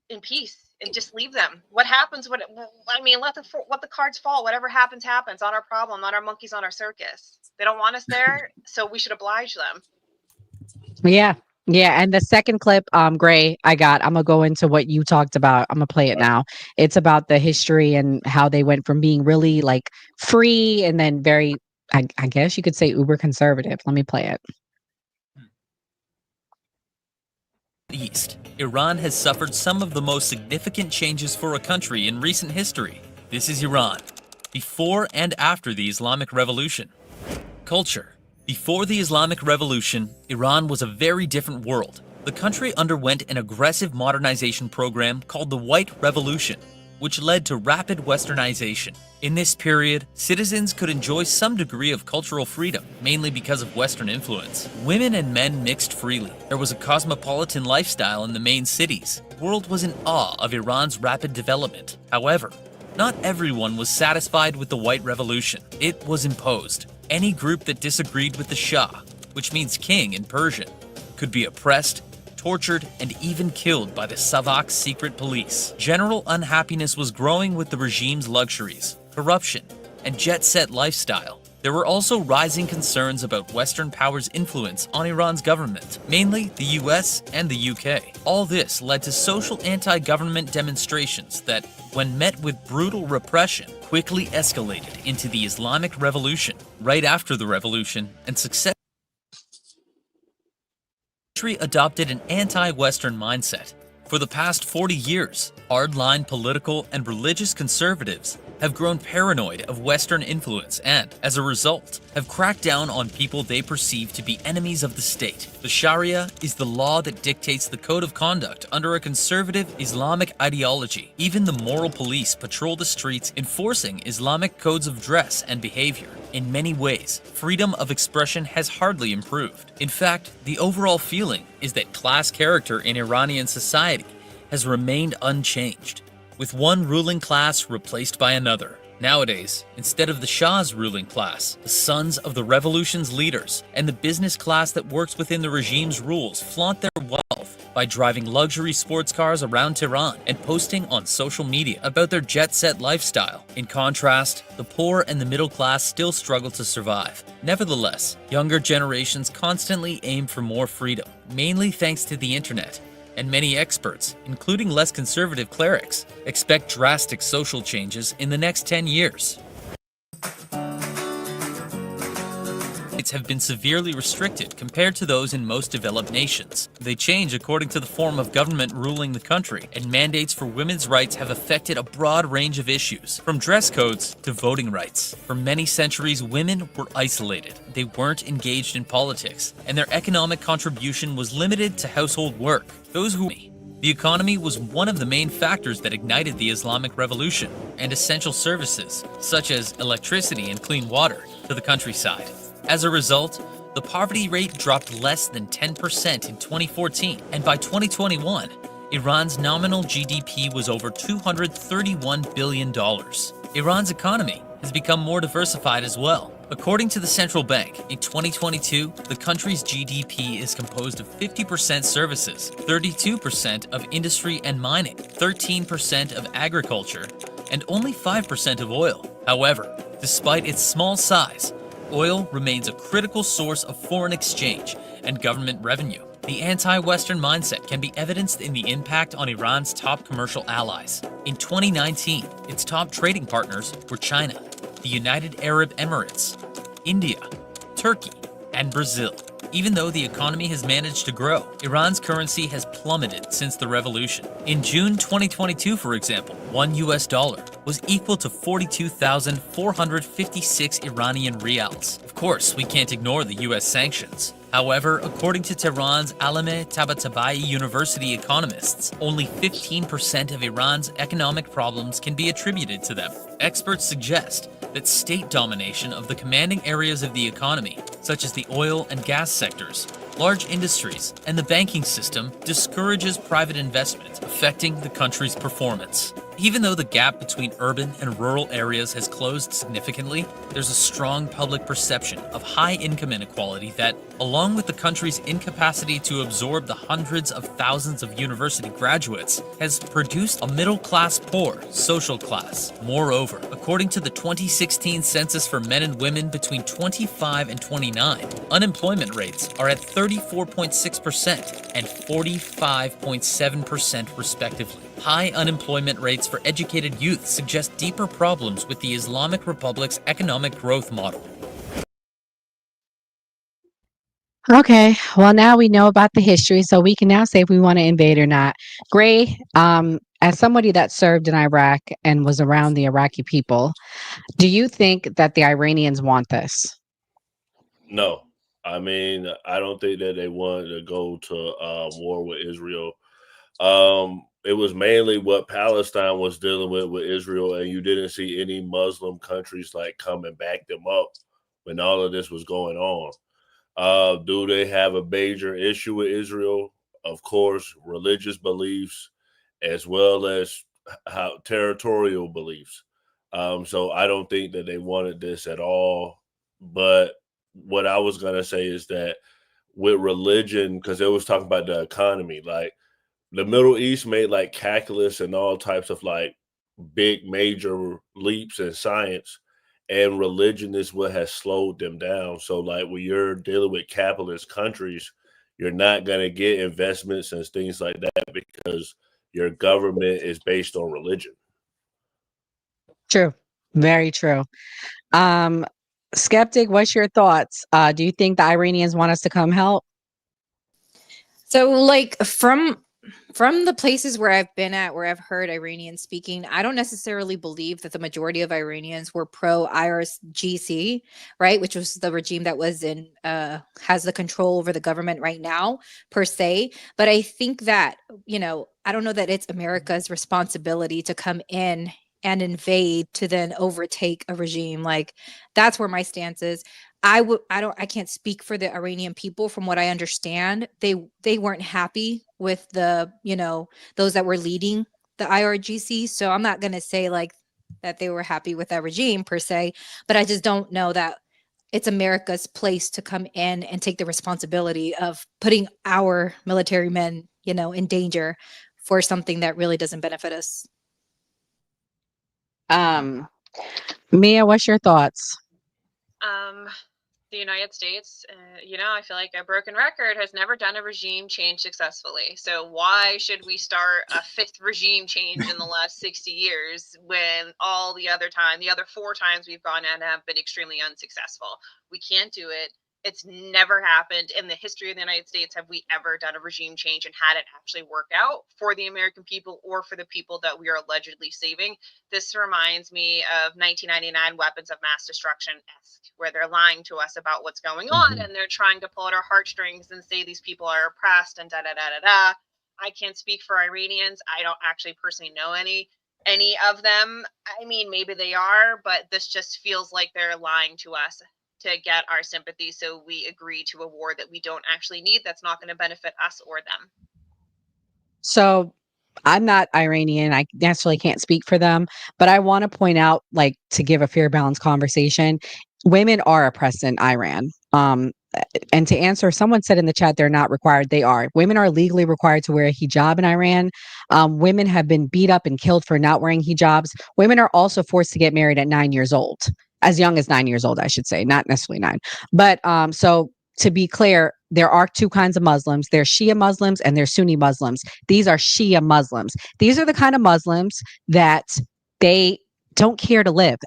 in peace and just leave them. What happens let the cards fall. Whatever happens, happens. Not our problem, not our monkeys on our circus. They don't want us there, so we should oblige them. Yeah. And the second clip, Gray, I'm gonna go into what you talked about. I'm gonna play it now. It's about the history and how they went from being really like free and then very, I guess you could say, uber conservative. Let me play it. East, Iran has suffered some of the most significant changes for a country in recent history. This is Iran, before and after the Islamic Revolution. Culture. Before the Islamic Revolution, Iran was a very different world. The country underwent an aggressive modernization program called the White Revolution. which led to rapid westernization. In this period, citizens could enjoy some degree of cultural freedom, mainly because of Western influence. Women and men mixed freely. There was a cosmopolitan lifestyle in the main cities. The world was in awe of Iran's rapid development. However, not everyone was satisfied with the White Revolution. It was imposed. Any group that disagreed with the Shah, which means king in Persian, could be oppressed, tortured, and even killed by the Savak secret police. General unhappiness was growing with the regime's luxuries, corruption, and jet-set lifestyle. There were also rising concerns about Western powers' influence on Iran's government, mainly the US and the UK. All this led to social anti-government demonstrations that, when met with brutal repression, quickly escalated into the Islamic Revolution. Right after the revolution and success, the country adopted an anti-Western mindset. For the past 40 years, hardline political and religious conservatives have grown paranoid of Western influence and, as a result, have cracked down on people they perceive to be enemies of the state. The Sharia is the law that dictates the code of conduct under a conservative Islamic ideology. Even the moral police patrol the streets enforcing Islamic codes of dress and behavior. In many ways, freedom of expression has hardly improved. In fact, the overall feeling is that class character in Iranian society has remained unchanged, with one ruling class replaced by another. Nowadays, instead of the Shah's ruling class, the sons of the revolution's leaders and the business class that works within the regime's rules flaunt their wealth by driving luxury sports cars around Tehran and posting on social media about their jet-set lifestyle. In contrast, the poor and the middle class still struggle to survive. Nevertheless, younger generations constantly aim for more freedom, mainly thanks to the internet. And many experts, including less conservative clerics, expect drastic social changes in the next 10 years. Rights have been severely restricted compared to those in most developed nations. They change according to the form of government ruling the country, and mandates for women's rights have affected a broad range of issues, from dress codes to voting rights. For many centuries, women were isolated. They weren't engaged in politics, and their economic contribution was limited to household work. The economy was one of the main factors that ignited the Islamic Revolution, and essential services, such as electricity and clean water, to the countryside. As a result, the poverty rate dropped less than 10% in 2014, and by 2021, Iran's nominal GDP was over $231 billion. Iran's economy has become more diversified as well. According to the central bank, in 2022, the country's GDP is composed of 50% services, 32% of industry and mining, 13% of agriculture, and only 5% of oil. However, despite its small size, oil remains a critical source of foreign exchange and government revenue. The anti-Western mindset can be evidenced in the impact on Iran's top commercial allies. In 2019, its top trading partners were China, the United Arab Emirates, India, Turkey, and Brazil. Even though the economy has managed to grow, Iran's currency has plummeted since the revolution. In June 2022, for example, $1 US was equal to 42,456 Iranian rials. Of course, we can't ignore the US sanctions. However, according to Tehran's Alameh Tabatabai University economists, only 15% of Iran's economic problems can be attributed to them. Experts suggest that state domination of the commanding areas of the economy, such as the oil and gas sectors, large industries, and the banking system, discourages private investment, affecting the country's performance. Even though the gap between urban and rural areas has closed significantly, there's a strong public perception of high income inequality that, along with the country's incapacity to absorb the hundreds of thousands of university graduates, has produced a middle-class poor social class. Moreover, according to the 2016 census for men and women between 25 and 29, unemployment rates are at 34.6% and 45.7% respectively. High unemployment rates for educated youth suggest deeper problems with the Islamic Republic's economic growth model. Okay, well, now we know about the history, so we can now say if we want to invade or not. Gray, as somebody that served in Iraq and was around the Iraqi people, do you think that the Iranians want this? No. I mean, I don't think that they want to go to war with Israel. it was mainly what Palestine was dealing with Israel, and you didn't see any Muslim countries like come and back them up when all of this was going on. Do they have a major issue with Israel? Of course, religious beliefs as well as how territorial beliefs. So I don't think that they wanted this at all. But what I was going to say is that with religion, because it was talking about the economy, like the Middle East made like calculus and all types of like big major leaps in science, and religion is what has slowed them down. So like when you're dealing with capitalist countries, you're not going to get investments and things like that because your government is based on religion. True. Very true. Skeptic, what's your thoughts? Do you think the Iranians want us to come help? So like from the places where I've been at, where I've heard Iranians speaking, I don't necessarily believe that the majority of Iranians were pro IRGC, right? Which was the regime that was in, has the control over the government right now, per se. But I think that, I don't know that it's America's responsibility to come in and invade to then overtake a regime. Like, that's where my stance is. I can't speak for the Iranian people. From what I understand, they weren't happy with the, those that were leading the IRGC. So I'm not going to say like that they were happy with that regime per se, but I just don't know that it's America's place to come in and take the responsibility of putting our military men, in danger for something that really doesn't benefit us. Mia, what's your thoughts? The United States, I feel like a broken record, has never done a regime change successfully. So why should we start a fifth regime change in the last 60 years when all the other 4 times we've gone in have been extremely unsuccessful? We can't do it. It's never happened in the history of the United States. Have we ever done a regime change and had it actually work out for the American people or for the people that we are allegedly saving? This reminds me of 1999 weapons of mass destruction-esque, where they're lying to us about what's going on and they're trying to pull at our heartstrings and say these people are oppressed and da-da-da-da-da. I can't speak for Iranians. I don't actually personally know any of them. I mean, maybe they are, but this just feels like they're lying to us to get our sympathy, so we agree to a war that we don't actually need, that's not going to benefit us or them. So I'm not Iranian. I necessarily can't speak for them, but I want to point out, like, to give a fair, balanced conversation, women are oppressed in Iran. And to answer, someone said in the chat they're not required. They are. Women are legally required to wear a hijab in Iran. Women have been beat up and killed for not wearing hijabs. Women are also forced to get married at 9 years old. As young as 9 years old, I should say, not necessarily 9. But so to be clear, there are 2 kinds of Muslims. There's Shia Muslims and there's Sunni Muslims. These are Shia Muslims. These are the kind of Muslims that they don't care to live.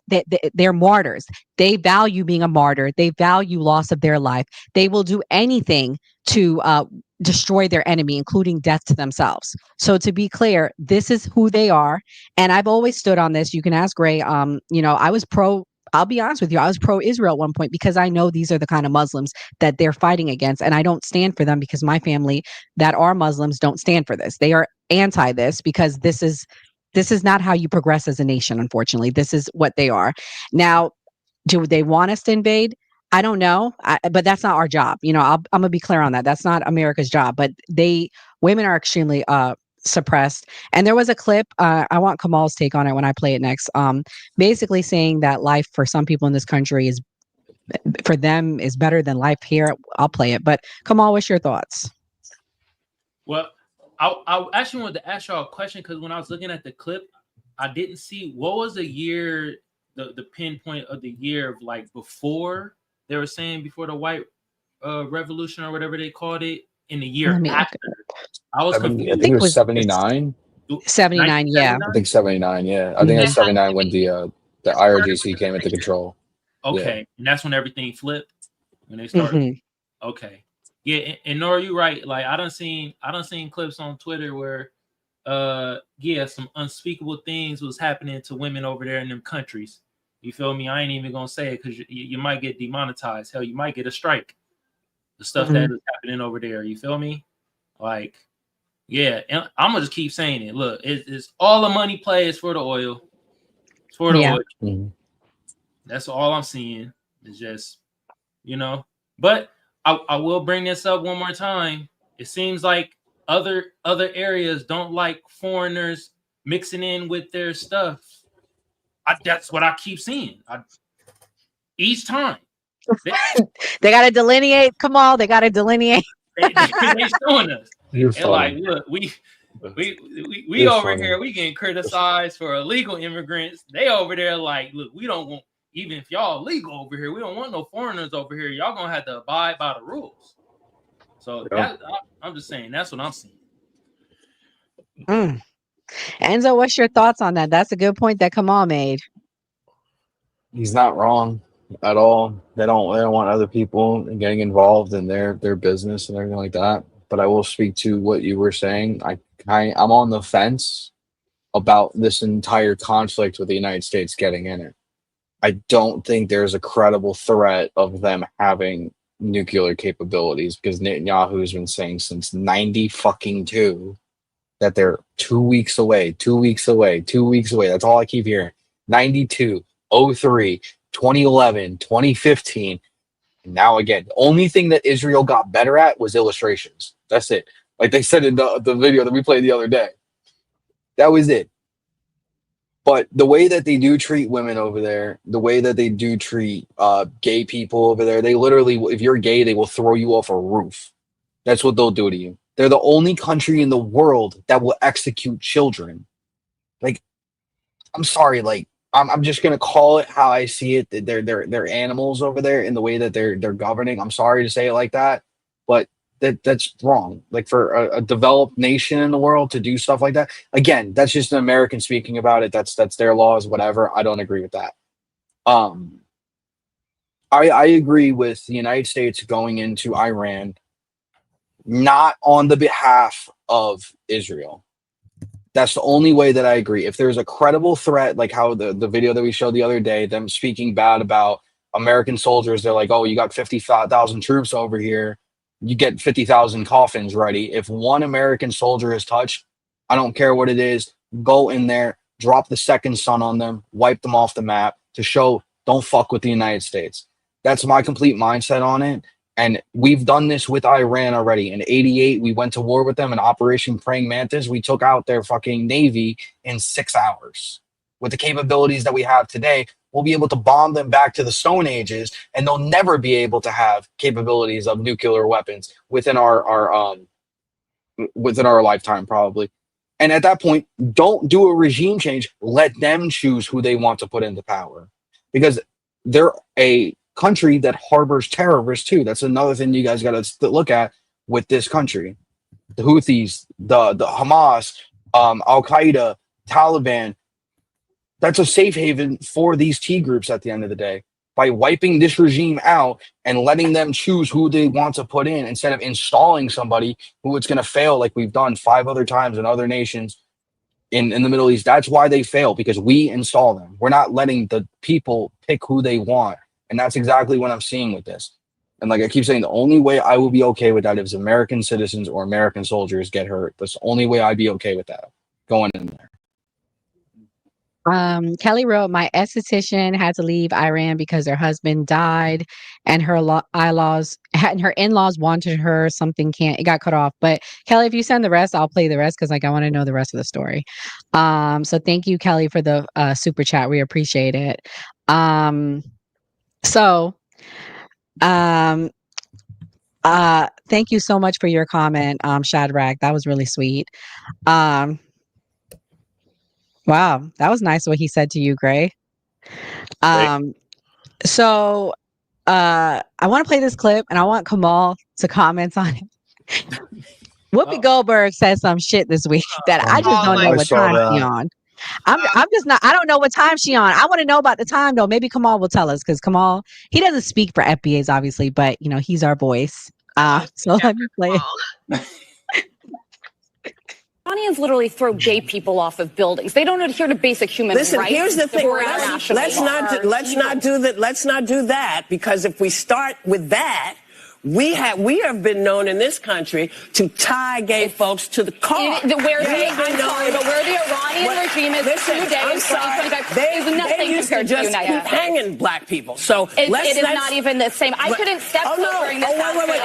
They're martyrs. They value being a martyr. They value loss of their life. They will do anything to destroy their enemy, including death to themselves. So to be clear, this is who they are. And I've always stood on this. You can ask Gray. I'll be honest with you, I was pro-Israel at one point because I know these are the kind of Muslims that they're fighting against. And I don't stand for them because my family that are Muslims don't stand for this. They are anti this because this is not how you progress as a nation, unfortunately. This is what they are. Now, do they want us to invade? I don't know, but that's not our job. I'm going to be clear on that. That's not America's job. But women are extremely suppressed. And there was a clip, I want Kamal's take on it when I play it next, basically saying that life for some people in this country is better than life here. I'll play it. But Kamal, what's your thoughts? Well, I actually wanted to ask y'all a question because when I was looking at the clip, I didn't see what was the year, the pinpoint of the year of like before they were saying before the white revolution or whatever they called it, in the year after. I was confused. I think it was 79. 79, yeah. I think 79, yeah. I think that's 79 when the IRGC came into control. Okay, yeah. And that's when everything flipped when they started. Okay, yeah, and Nora, you right. Like I done seen clips on Twitter where, some unspeakable things was happening to women over there in them countries. You feel me? I ain't even gonna say it because you might get demonetized. Hell, you might get a strike. The stuff that is happening over there. You feel me? Like, Yeah, and I'm gonna just keep saying it. Look, it's all the money play is for the oil. It's for the oil. Mm-hmm. That's all I'm seeing. It's just, But I will bring this up one more time. It seems like other areas don't like foreigners mixing in with their stuff. That's what I keep seeing. Each time. They got to delineate. Kamal, they got to delineate. They showing us. You're And like, funny. look, we You're over funny. here, we getting criticized for illegal immigrants. They over there like, look, we don't want, even if y'all legal over here, we don't want no foreigners over here. Y'all gonna have to abide by the rules. So I'm just saying, that's what I'm seeing. Enzo, what's your thoughts on that? That's a good point that Kamal made. He's not wrong at all. They don't want other people getting involved in their business and everything like that. But I will speak to what you were saying. I'm on the fence about this entire conflict with the United States getting in it. I don't think there's a credible threat of them having nuclear capabilities, because Netanyahu's been saying since 92 that they're 2 weeks away, 2 weeks away, 2 weeks away. That's all I keep hearing. 92, 03, 2011, 2015. And now again, the only thing that Israel got better at was illustrations. That's it. Like they said in the video that we played the other day. That was it. But the way that they do treat women over there, the way that they do treat gay people over there, they literally, if you're gay, they will throw you off a roof. That's what they'll do to you. They're the only country in the world that will execute children. Like, I'm sorry, like, I'm just gonna call it how I see it. They're animals over there in the way that they're governing. I'm sorry to say it like that, but that's wrong. Like, for a developed nation in the world to do stuff like that, again, that's just an American speaking about it. That's their laws, whatever. I don't agree with that. I agree with the United States going into Iran, not on the behalf of Israel. That's the only way that I agree. If there's a credible threat, like how the video that we showed the other day, them speaking bad about American soldiers, they're like, oh, you got 50,000 troops over here. You get 50,000 coffins ready. If one American soldier is touched, I don't care what it is, go in there, drop the second sun on them, wipe them off the map to show don't fuck with the United States. That's my complete mindset on it. And we've done this with Iran already. In '88, we went to war with them in Operation Praying Mantis. We took out their fucking navy in 6 hours. With the capabilities that we have today, we'll be able to bomb them back to the Stone Ages, and they'll never be able to have capabilities of nuclear weapons within our lifetime, probably. And at that point, don't do a regime change. Let them choose who they want to put into power, because they're a country that harbors terrorists too. That's another thing you guys got to look at with this country. The Houthis, the Hamas, Al-Qaeda, Taliban. That's a safe haven for these T groups at the end of the day. By wiping this regime out and letting them choose who they want to put in, instead of installing somebody who it's going to fail, like we've done 5 other times in other nations in the Middle East. That's why they fail, because we install them. We're not letting the people pick who they want. And that's exactly what I'm seeing with this. And like I keep saying, the only way I will be okay with that is American citizens or American soldiers get hurt. That's the only way I'd be okay with that, going in there. Kelly wrote, my esthetician had to leave Iran because her husband died, and her in-laws wanted her something. It got cut off. But Kelly, if you send the rest, I'll play the rest, because like I want to know the rest of the story. So thank you, Kelly, for the super chat. We appreciate it. Thank you so much for your comment, Shadrach. That was really sweet. Wow, that was nice what he said to you, Gray. I want to play this clip, and I want Kamal to comment on it. Whoopi Goldberg said some shit this week that I just don't know what time she's on. I'm just not. I don't know what time she's on. I want to know about the time though. Maybe Kamal will tell us, because Kamal, he doesn't speak for FBAs obviously, but you know he's our voice. So let me play it. Iranians literally throw gay people off of buildings. They don't adhere to basic human rights. Listen, here's the thing. Let's not do that, because if we start with that, We have been known in this country to tie gay folks to the car. Where the Iranian regime is today in 2025 is nothing compared to the United States. Hanging black people. So it is not even the same. I couldn't step foot during this. Wait.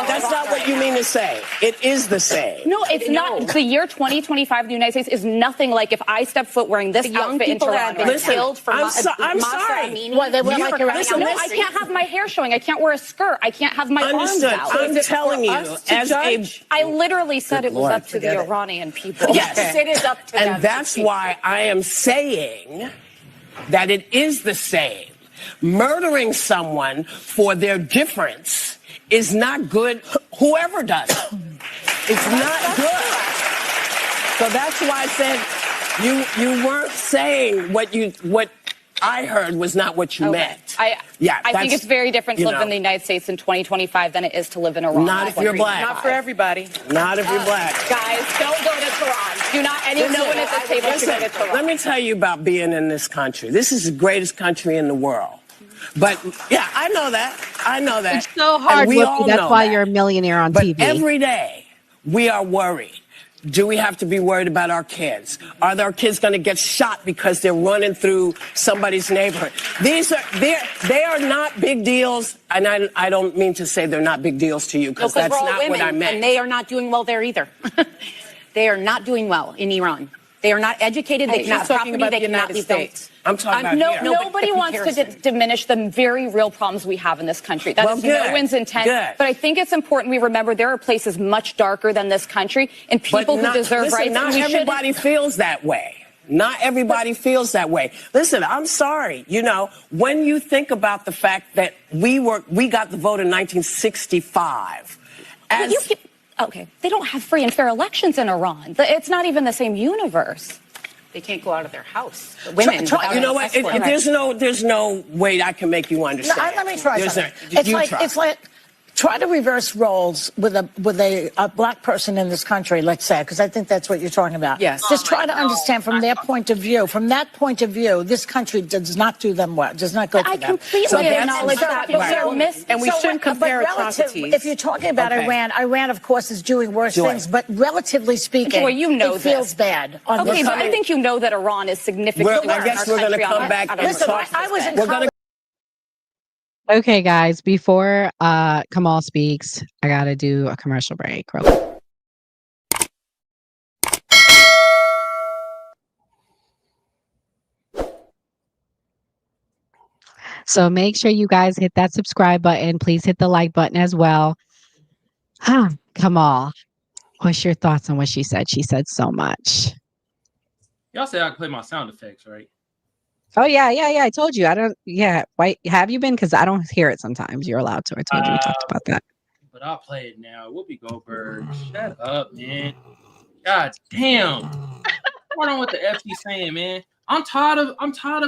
That's not what you mean to say. It is the same. No, it's not. The year 2025 in the United States is nothing like if I step foot wearing this outfit in Toronto. Killed for I'm sorry. Well, they wear like no, I can't have my hair showing. I can't wear a skirt. I can't have my arms out. I'm telling you, I literally said it was up to the Iranian people. Yes, it is up to them. And that's why I am saying that it is the same. Murdering someone for their difference is not good, whoever does it. It's not good. So that's why I said you weren't saying what I heard was not what you meant. I think it's very different to live in the United States in 2025 than it is to live in Iran. Not if you're black. Not for everybody. Not if you're black. Guys, don't go to Tehran. Do not anyone at this table should go to Tehran. Let me tell you about being in this country. This is the greatest country in the world. But yeah, I know that. It's so hard. That's why you're a millionaire on TV. But every day we are worried. Do we have to be worried about our kids? Are our kids going to get shot because they're running through somebody's neighborhood? They are not big deals, and I don't mean to say they're not big deals to you, because that's not what I meant. And they are not doing well there either. They are not doing well in Iran. They are not educated. They cannot property. They cannot leave votes. I'm talking about here. Nobody wants to diminish the very real problems we have in this country. That is no one's intent. But I think it's important we remember there are places much darker than this country and people who deserve rights. Not everybody feels that way. Not everybody feels that way. Listen, I'm sorry. You know, when you think about the fact that we got the vote in 1965. Okay, they don't have free and fair elections in Iran. It's not even the same universe. They can't go out of their house. The women. You know what? There's no way I can make you understand. Let me try something. It's like try to reverse roles with a black person in this country, let's say, because I think that's what you're talking about. Yes. Just try to understand from their point of view. From that point of view, this country does not do them well. Does not go for them. I completely acknowledge that. And we shouldn't compare atrocities. If you're talking about Iran, of course, is doing worse things. But relatively speaking, it feels bad. Okay, but I think you know that Iran is significantly I guess we're going to come back and talk. I was in college. Okay, guys, before Kamal speaks, I got to do a commercial break. So make sure you guys hit that subscribe button. Please hit the like button as well. Kamal, what's your thoughts on what she said? She said so much. Y'all said I could play my sound effects, right? Oh, yeah. I told you. I don't. Yeah. Why have you been? Because I don't hear it sometimes. You're allowed to. I told you we talked about that. But I'll play it now. Whoopi Goldberg. Shut up, man. God damn. What on what the F he's saying, man? I'm tired of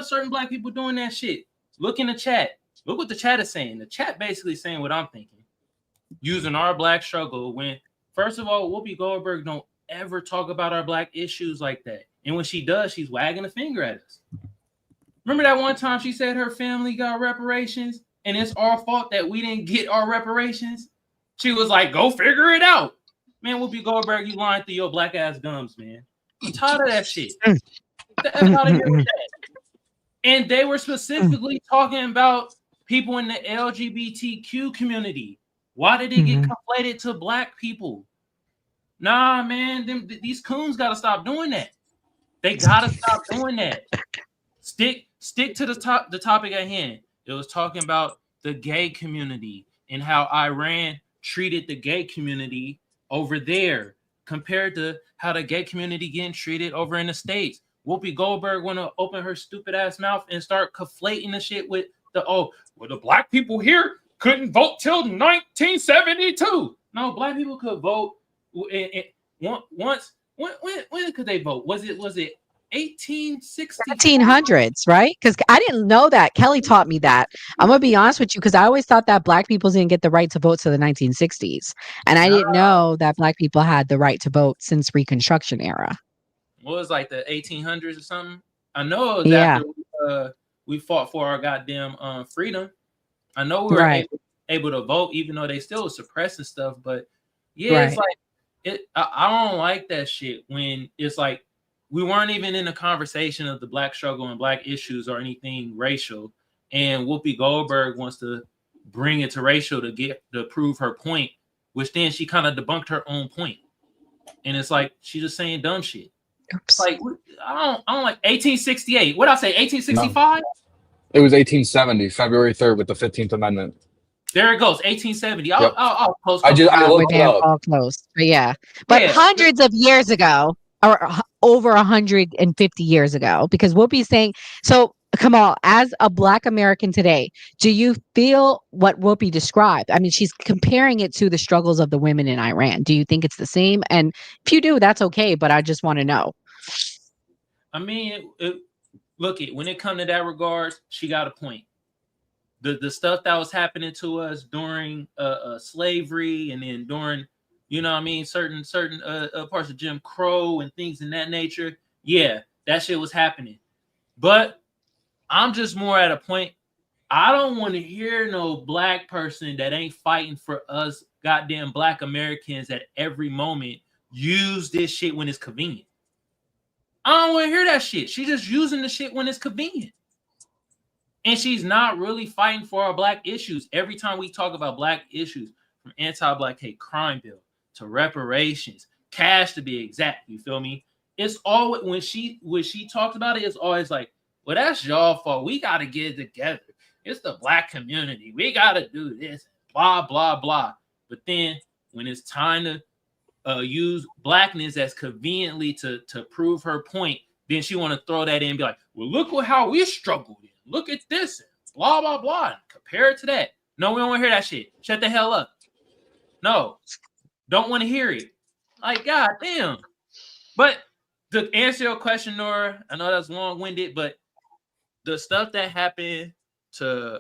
certain black people doing that shit. Look in the chat. Look what the chat is saying. The chat basically saying what I'm thinking. Using our black struggle when, first of all, Whoopi Goldberg don't ever talk about our black issues like that. And when she does, she's wagging a finger at us. Remember that one time she said her family got reparations and it's our fault that we didn't get our reparations? She was like, go figure it out. Man, Whoopi Goldberg, you lying through your black ass gums, man. I'm tired of that shit. Get the F out of here with that. And they were specifically talking about people in the LGBTQ community. Why did it get conflated to black people? Nah, man, these coons got to stop doing that. They got to stop doing that. Stick to the topic at hand. It was talking about the gay community and how Iran treated the gay community over there compared to how the gay community getting treated over in the States. Whoopi Goldberg want to open her stupid ass mouth and start conflating the shit with the black people here couldn't vote till 1972. No, black people could vote once. When could they vote? Was it 1800s, right? Because I didn't know that. Kelly taught me that. I'm gonna be honest with you, because I always thought that black people didn't get the right to vote to the 1960s, and I didn't know that black people had the right to vote since Reconstruction era. What was like the 1800s or something? I know that we fought for our goddamn freedom. I know we were able, able to vote, even though they still suppressing stuff. But yeah, it's like I don't like that shit when it's like we weren't even in a conversation of the black struggle and black issues or anything racial, and Whoopi Goldberg wants to bring it to racial to prove her point, which then she kind of debunked her own point, and it's like she's just saying dumb shit. Oops. Like I don't like 1868. What did I say? 1865. No. It was 1870, February 3rd, with the 15th Amendment. There it goes, 1870. I'll close. I looked it up. All close, but yeah, but hundreds of years ago, or over 150 years ago, because Whoopi's saying so. Kamal, as a Black American today, do you feel what Whoopi described? I mean, she's comparing it to the struggles of the women in Iran. Do you think it's the same? And if you do, that's okay. But I just want to know. I mean, look, when it comes to that regard, she got a point. The stuff that was happening to us during slavery, and then during, you know what I mean, certain parts of Jim Crow and things in that nature. Yeah, that shit was happening. But I'm just more at a point, I don't want to hear no black person that ain't fighting for us goddamn Black Americans at every moment use this shit when it's convenient. I don't want to hear that shit. She's just using the shit when it's convenient. And she's not really fighting for our black issues. Every time we talk about black issues, from anti-black hate crime bill to reparations, cash to be exact, you feel me? It's always, when she talks about it, it's always like, well, that's y'all fault. We got to get it together. It's the black community. We got to do this, blah, blah, blah. But then when it's time to use blackness as conveniently to prove her point, then she want to throw that in and be like, well, look how we struggled. Look at this, blah, blah, blah. And compare it to that. No, we don't want to hear that shit. Shut the hell up. No, don't want to hear it. Like, God damn. But to answer your question, Nora, I know that's long-winded, but the stuff that happened to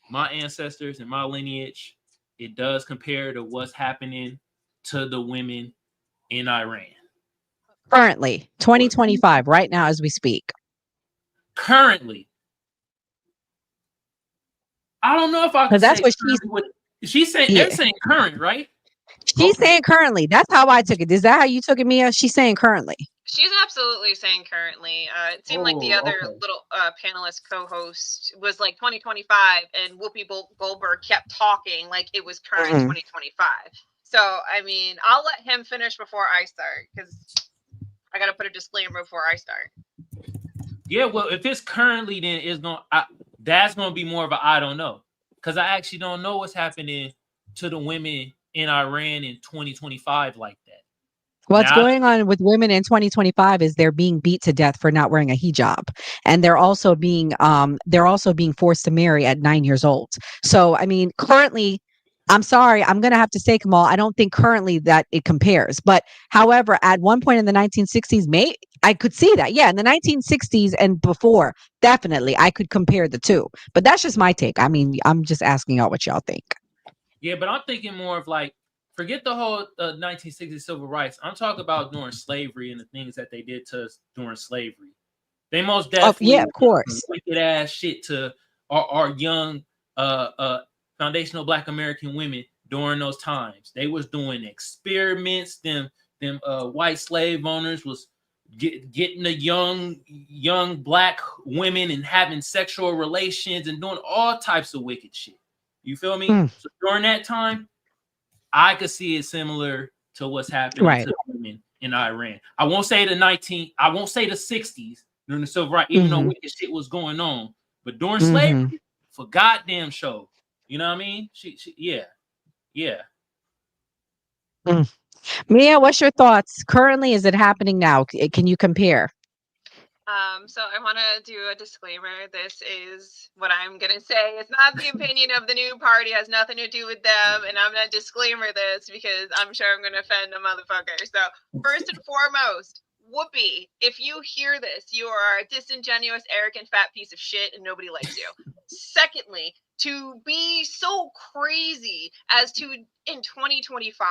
my ancestors and my lineage, it does compare to what's happening to the women in Iran. Currently, 2025, right now as we speak. Currently. I don't know if I can. That's what she's saying. They're saying current, right? She's saying currently. That's how I took it. Is that how you took it, Mia? She's saying currently. She's absolutely saying currently. It seemed like the other little panelist co-host was like 2025, and Whoopi Goldberg kept talking like it was current 2025. So, I mean, I'll let him finish before I start, because I got to put a disclaimer before I start. Yeah, well, if it's currently, then it's going. That's going to be more of a I don't know, because I actually don't know what's happening to the women in Iran in 2025 like that. What's going on with women in 2025 is they're being beat to death for not wearing a hijab, and they're also being forced to marry at 9 years old. So, I mean, currently, I'm sorry, I'm going to have to say, Kamal, I don't think currently that it compares. But however, at one point in the 1960s, I could see that. Yeah, in the 1960s and before, definitely, I could compare the two. But that's just my take. I mean, I'm just asking y'all what y'all think. Yeah, but I'm thinking more of like, forget the whole 1960s civil rights. I'm talking about during slavery and the things that they did to us during slavery. They most definitely, of course, wicked ass shit to our young foundational Black American women during those times. They was doing experiments. Them white slave owners was getting the young Black women and having sexual relations and doing all types of wicked shit. You feel me? So during that time, I could see it similar to what's happening to women in Iran. I won't say the 60s during the civil rights, even though wicked shit was going on. But during slavery, for goddamn show. You know what I mean? Yeah. Mia, what's your thoughts? Currently, is it happening now? Can you compare? So I want to do a disclaimer. This is what I'm going to say. It's not the opinion of the new party. It has nothing to do with them. And I'm going to disclaimer this because I'm sure I'm going to offend a motherfucker. So first and foremost, Whoopi, if you hear this, you are a disingenuous, arrogant, fat piece of shit and nobody likes you. Secondly, to be so crazy as to in 2025,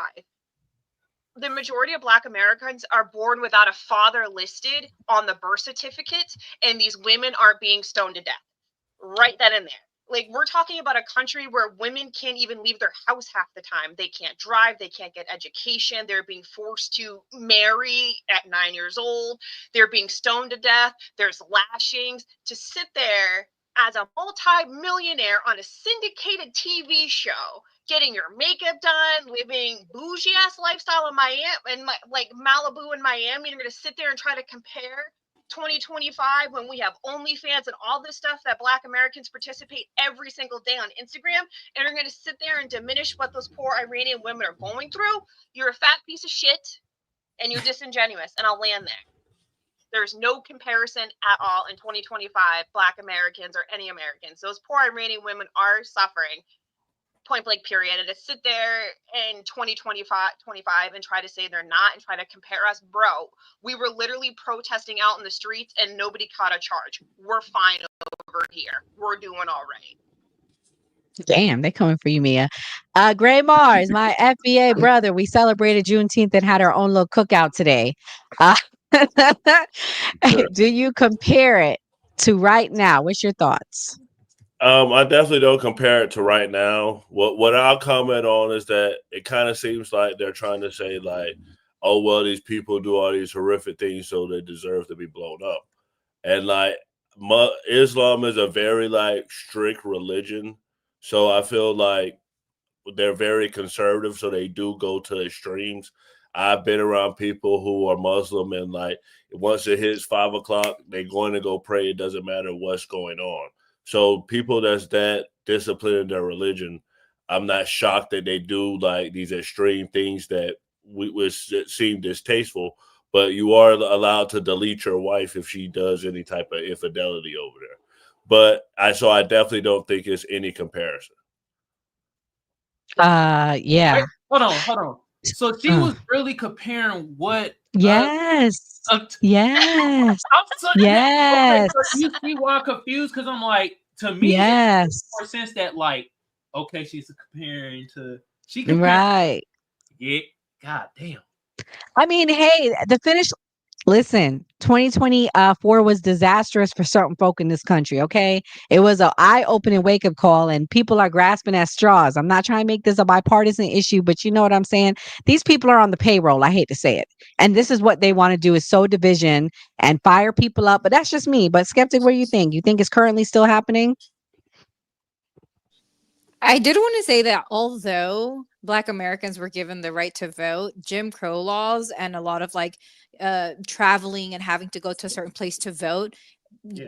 the majority of Black Americans are born without a father listed on the birth certificate, and these women are being stoned to death. Right then and there. Like, we're talking about a country where women can't even leave their house half the time. They can't drive. They can't get education. They're being forced to marry at 9 years old. They're being stoned to death. There's lashings. To sit there as a multi-millionaire on a syndicated TV show, getting your makeup done, living bougie ass lifestyle in Miami and like Malibu and Miami, and you're going to sit there and try to compare 2025 when we have OnlyFans and all this stuff that Black Americans participate every single day on Instagram, and you're going to sit there and diminish what those poor Iranian women are going through. You're a fat piece of shit and you're disingenuous, and I'll land there. There's no comparison at all in 2025, Black Americans or any Americans. Those poor Iranian women are suffering, point blank period. And to sit there in 2025 and try to say they're not and try to compare us, bro, we were literally protesting out in the streets and nobody caught a charge. We're fine over here. We're doing all right. Damn, they coming for you, Mia. Gray Mars, my FBA brother, we celebrated Juneteenth and had our own little cookout today. Do you compare it to right now? What's your thoughts? I definitely don't compare it to right now. What I'll comment on is that it kind of seems like they're trying to say like, oh, well, these people do all these horrific things, so they deserve to be blown up. And like Islam is a very like strict religion. So I feel like they're very conservative. So they do go to extremes. I've been around people who are Muslim and like once it hits 5 o'clock, they're going to go pray. It doesn't matter what's going on. So people that's that disciplined in their religion, I'm not shocked that they do like these extreme things that would seem distasteful, but you are allowed to delete your wife if she does any type of infidelity over there. But I definitely don't think it's any comparison. Yeah. Wait, hold on. So she was really comparing what? Yes. Yes. Yes. Okay, so you see why I'm confused? Because I'm like, to me, it makes more sense that like, okay, she's comparing to right. Yeah. God damn. I mean, hey, the finish. Listen, 2024 was disastrous for certain folk in this country, okay? It was an eye-opening wake-up call, and people are grasping at straws. I'm not trying to make this a bipartisan issue, but you know what I'm saying? These people are on the payroll. I hate to say it. And this is what they want to do is sow division and fire people up. But that's just me. But Skeptic, what do you think? You think it's currently still happening? I did want to say that although Black Americans were given the right to vote, Jim Crow laws and a lot of like traveling and having to go to a certain place to vote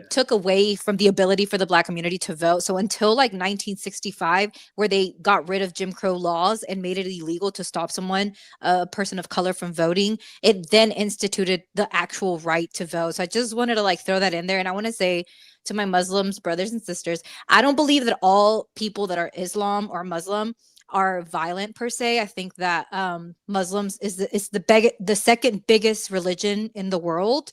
took away from the ability for the Black community to vote. So until like 1965, where they got rid of Jim Crow laws and made it illegal to stop someone, a person of color, from voting, it then instituted the actual right to vote. So I just wanted to like throw that in there. And I want to say to my Muslims brothers and sisters, I don't believe that all people that are Islam or Muslim are violent per se. I think that Muslims is the second biggest religion in the world.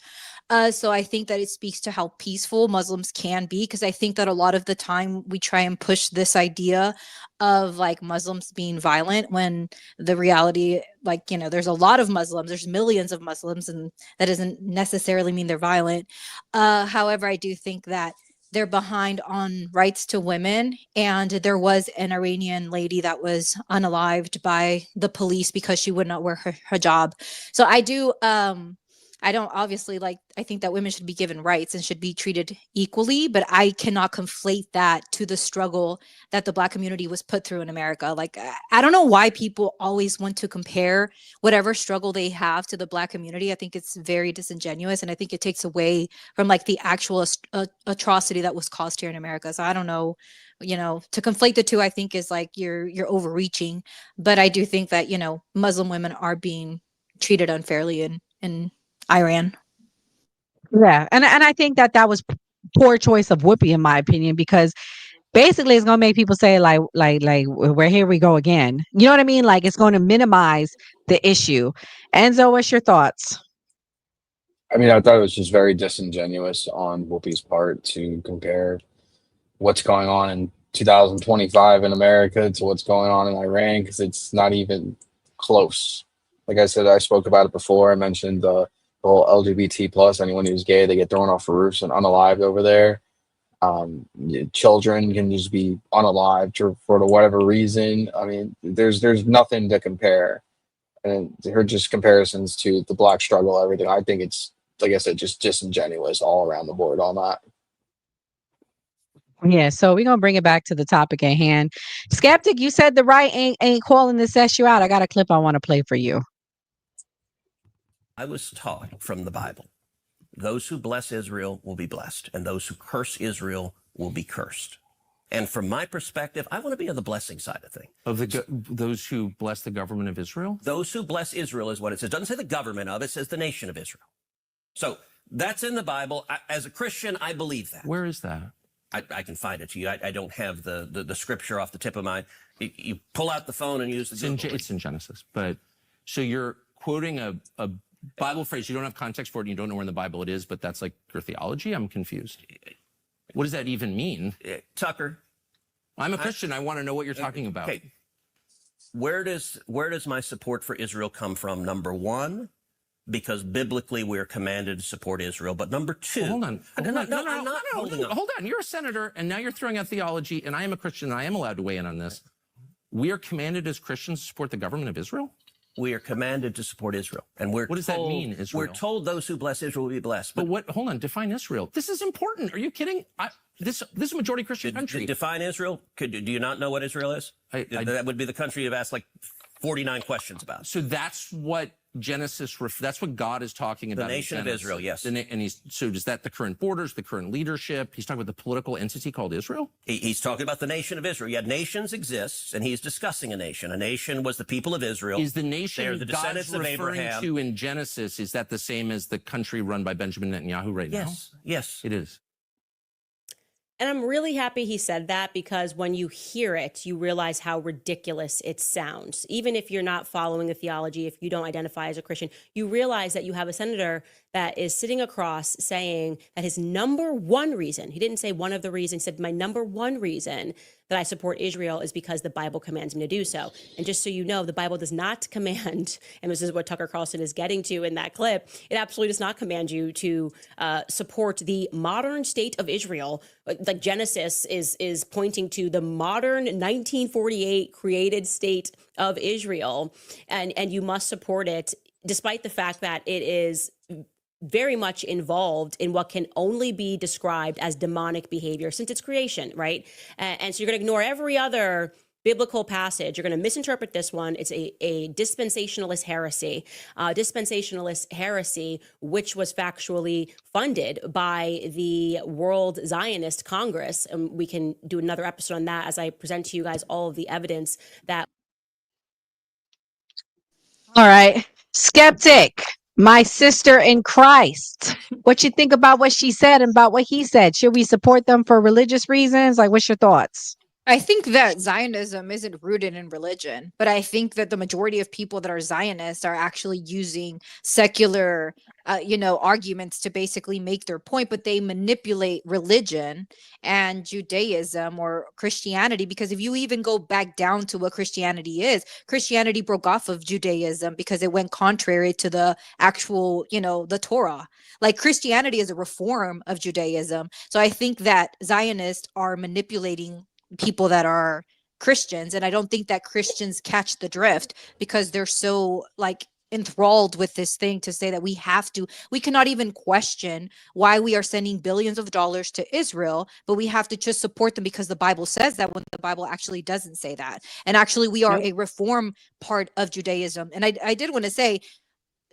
So I think that it speaks to how peaceful Muslims can be, because I think that a lot of the time we try and push this idea of like Muslims being violent when the reality, like, you know, there's a lot of Muslims, there's millions of Muslims, and that doesn't necessarily mean they're violent. However, I do think that they're behind on rights to women, and there was an Iranian lady that was unalived by the police because she would not wear her hijab. So I don't obviously like, I think that women should be given rights and should be treated equally, but I cannot conflate that to the struggle that the Black community was put through in America. Like, I don't know why people always want to compare whatever struggle they have to the Black community. I think it's very disingenuous, and I think it takes away from like the actual atrocity that was caused here in America. So I don't know, you know, to conflate the two, I think is like you're overreaching. But I do think that, you know, Muslim women are being treated unfairly in Iran. Yeah, and I think that was poor choice of Whoopi, in my opinion, because basically it's gonna make people say like where here we go again. You know what I mean? Like it's going to minimize the issue. Enzo, what's your thoughts? I mean, I thought it was just very disingenuous on Whoopi's part to compare what's going on in 2025 in America to what's going on in Iran, because it's not even close. Like I said, I spoke about it before. I mentioned the whole LGBT plus, anyone who's gay, they get thrown off roofs and unalived over there. Children can just be unalived for whatever reason. I mean, there's nothing to compare, and her just comparisons to the black struggle, everything. I think it's, like I said, just disingenuous all around the board on that. Yeah, so we're gonna bring it back to the topic at hand. Skeptic, you said the right ain't calling to set you out. I got a clip I want to play for you. I was taught from the Bible, those who bless Israel will be blessed, and those who curse Israel will be cursed. And from my perspective, I want to be on the blessing side of things. Of those who bless the government of Israel? Those who bless Israel is what it says. It doesn't say the government of it, says the nation of Israel. So that's in the Bible. As a Christian, I believe that. Where is that? I can find it to you. I don't have the scripture off the tip of my. You pull out the phone and use the. It's in Genesis, but so you're quoting a Bible phrase. You don't have context for it. And you don't know where in the Bible it is, but that's like your theology. I'm confused. What does that even mean? Tucker, I'm a Christian. I want to know what you're talking about. Okay. Where does my support for Israel come from? Number one, because biblically we're commanded to support Israel. But number two, hold on. I'm not holding on. Hold on. You're a senator, and now you're throwing out theology, and I am a Christian, and I am allowed to weigh in on this. We are commanded as Christians to support the government of Israel? We are commanded to support Israel. And what does that mean, Israel? We're told those who bless Israel will be blessed. But hold on, define Israel. This is important. Are you kidding? This is a majority Christian country. Define Israel? Do you not know what Israel is? That would be the country you've asked like 49 questions about. So that's what Genesis, that's what God is talking about. The nation of Israel, yes. And so is that the current borders, the current leadership? He's talking about the political entity called Israel? He's talking about the nation of Israel. Yeah, nations exist, and he's discussing a nation. A nation was the people of Israel. Is the nation They're the descendants God's of referring Abraham. to in Genesis, is that the same as the country run by Benjamin Netanyahu right now? Yes. It is. And I'm really happy he said that, because when you hear it, you realize how ridiculous it sounds. Even if you're not following the theology, if you don't identify as a Christian, you realize that you have a senator that is sitting across saying that his number one reason, he didn't say one of the reasons, he said my number one reason that I support Israel is because the Bible commands me to do so. And just so you know, the Bible does not command, and this is what Tucker Carlson is getting to in that clip, it absolutely does not command you to support the modern state of Israel. Like Genesis is pointing to the modern 1948 created state of Israel, and you must support it, despite the fact that it is very much involved in what can only be described as demonic behavior since its creation, right? And so you're going to ignore every other biblical passage. You're going to misinterpret this one. It's a dispensationalist heresy. Dispensationalist heresy, which was factually funded by the World Zionist Congress. And we can do another episode on that as I present to you guys all of the evidence that. All right. Skeptic, my sister in Christ. What you think about what she said and about what he said? Should we support them for religious reasons? Like, what's your thoughts? I think that Zionism isn't rooted in religion, but I think that the majority of people that are Zionists are actually using secular, arguments to basically make their point, but they manipulate religion and Judaism or Christianity, because if you even go back down to what Christianity is, Christianity broke off of Judaism because it went contrary to the actual, the Torah. Like Christianity is a reform of Judaism. So I think that Zionists are manipulating people that are Christians, and I don't think that Christians catch the drift because they're so enthralled with this thing to say that we cannot even question why we are sending billions of dollars to Israel, but we have to just support them because the Bible says that, when the Bible actually doesn't say that. And actually we are a reform part of Judaism. And I did want to say,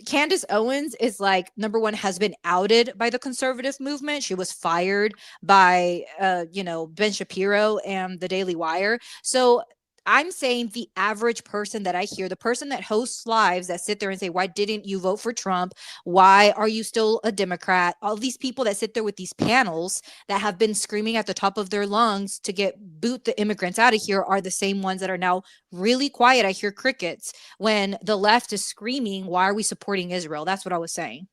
Candace Owens is number one, has been outed by the conservative movement. She was fired by, Ben Shapiro and the Daily Wire. So I'm saying the average person that I hear, the person that hosts lives that sit there and say, why didn't you vote for Trump? Why are you still a Democrat? All these people that sit there with these panels that have been screaming at the top of their lungs to boot the immigrants out of here are the same ones that are now really quiet. I hear crickets when the left is screaming, why are we supporting Israel? That's what I was saying.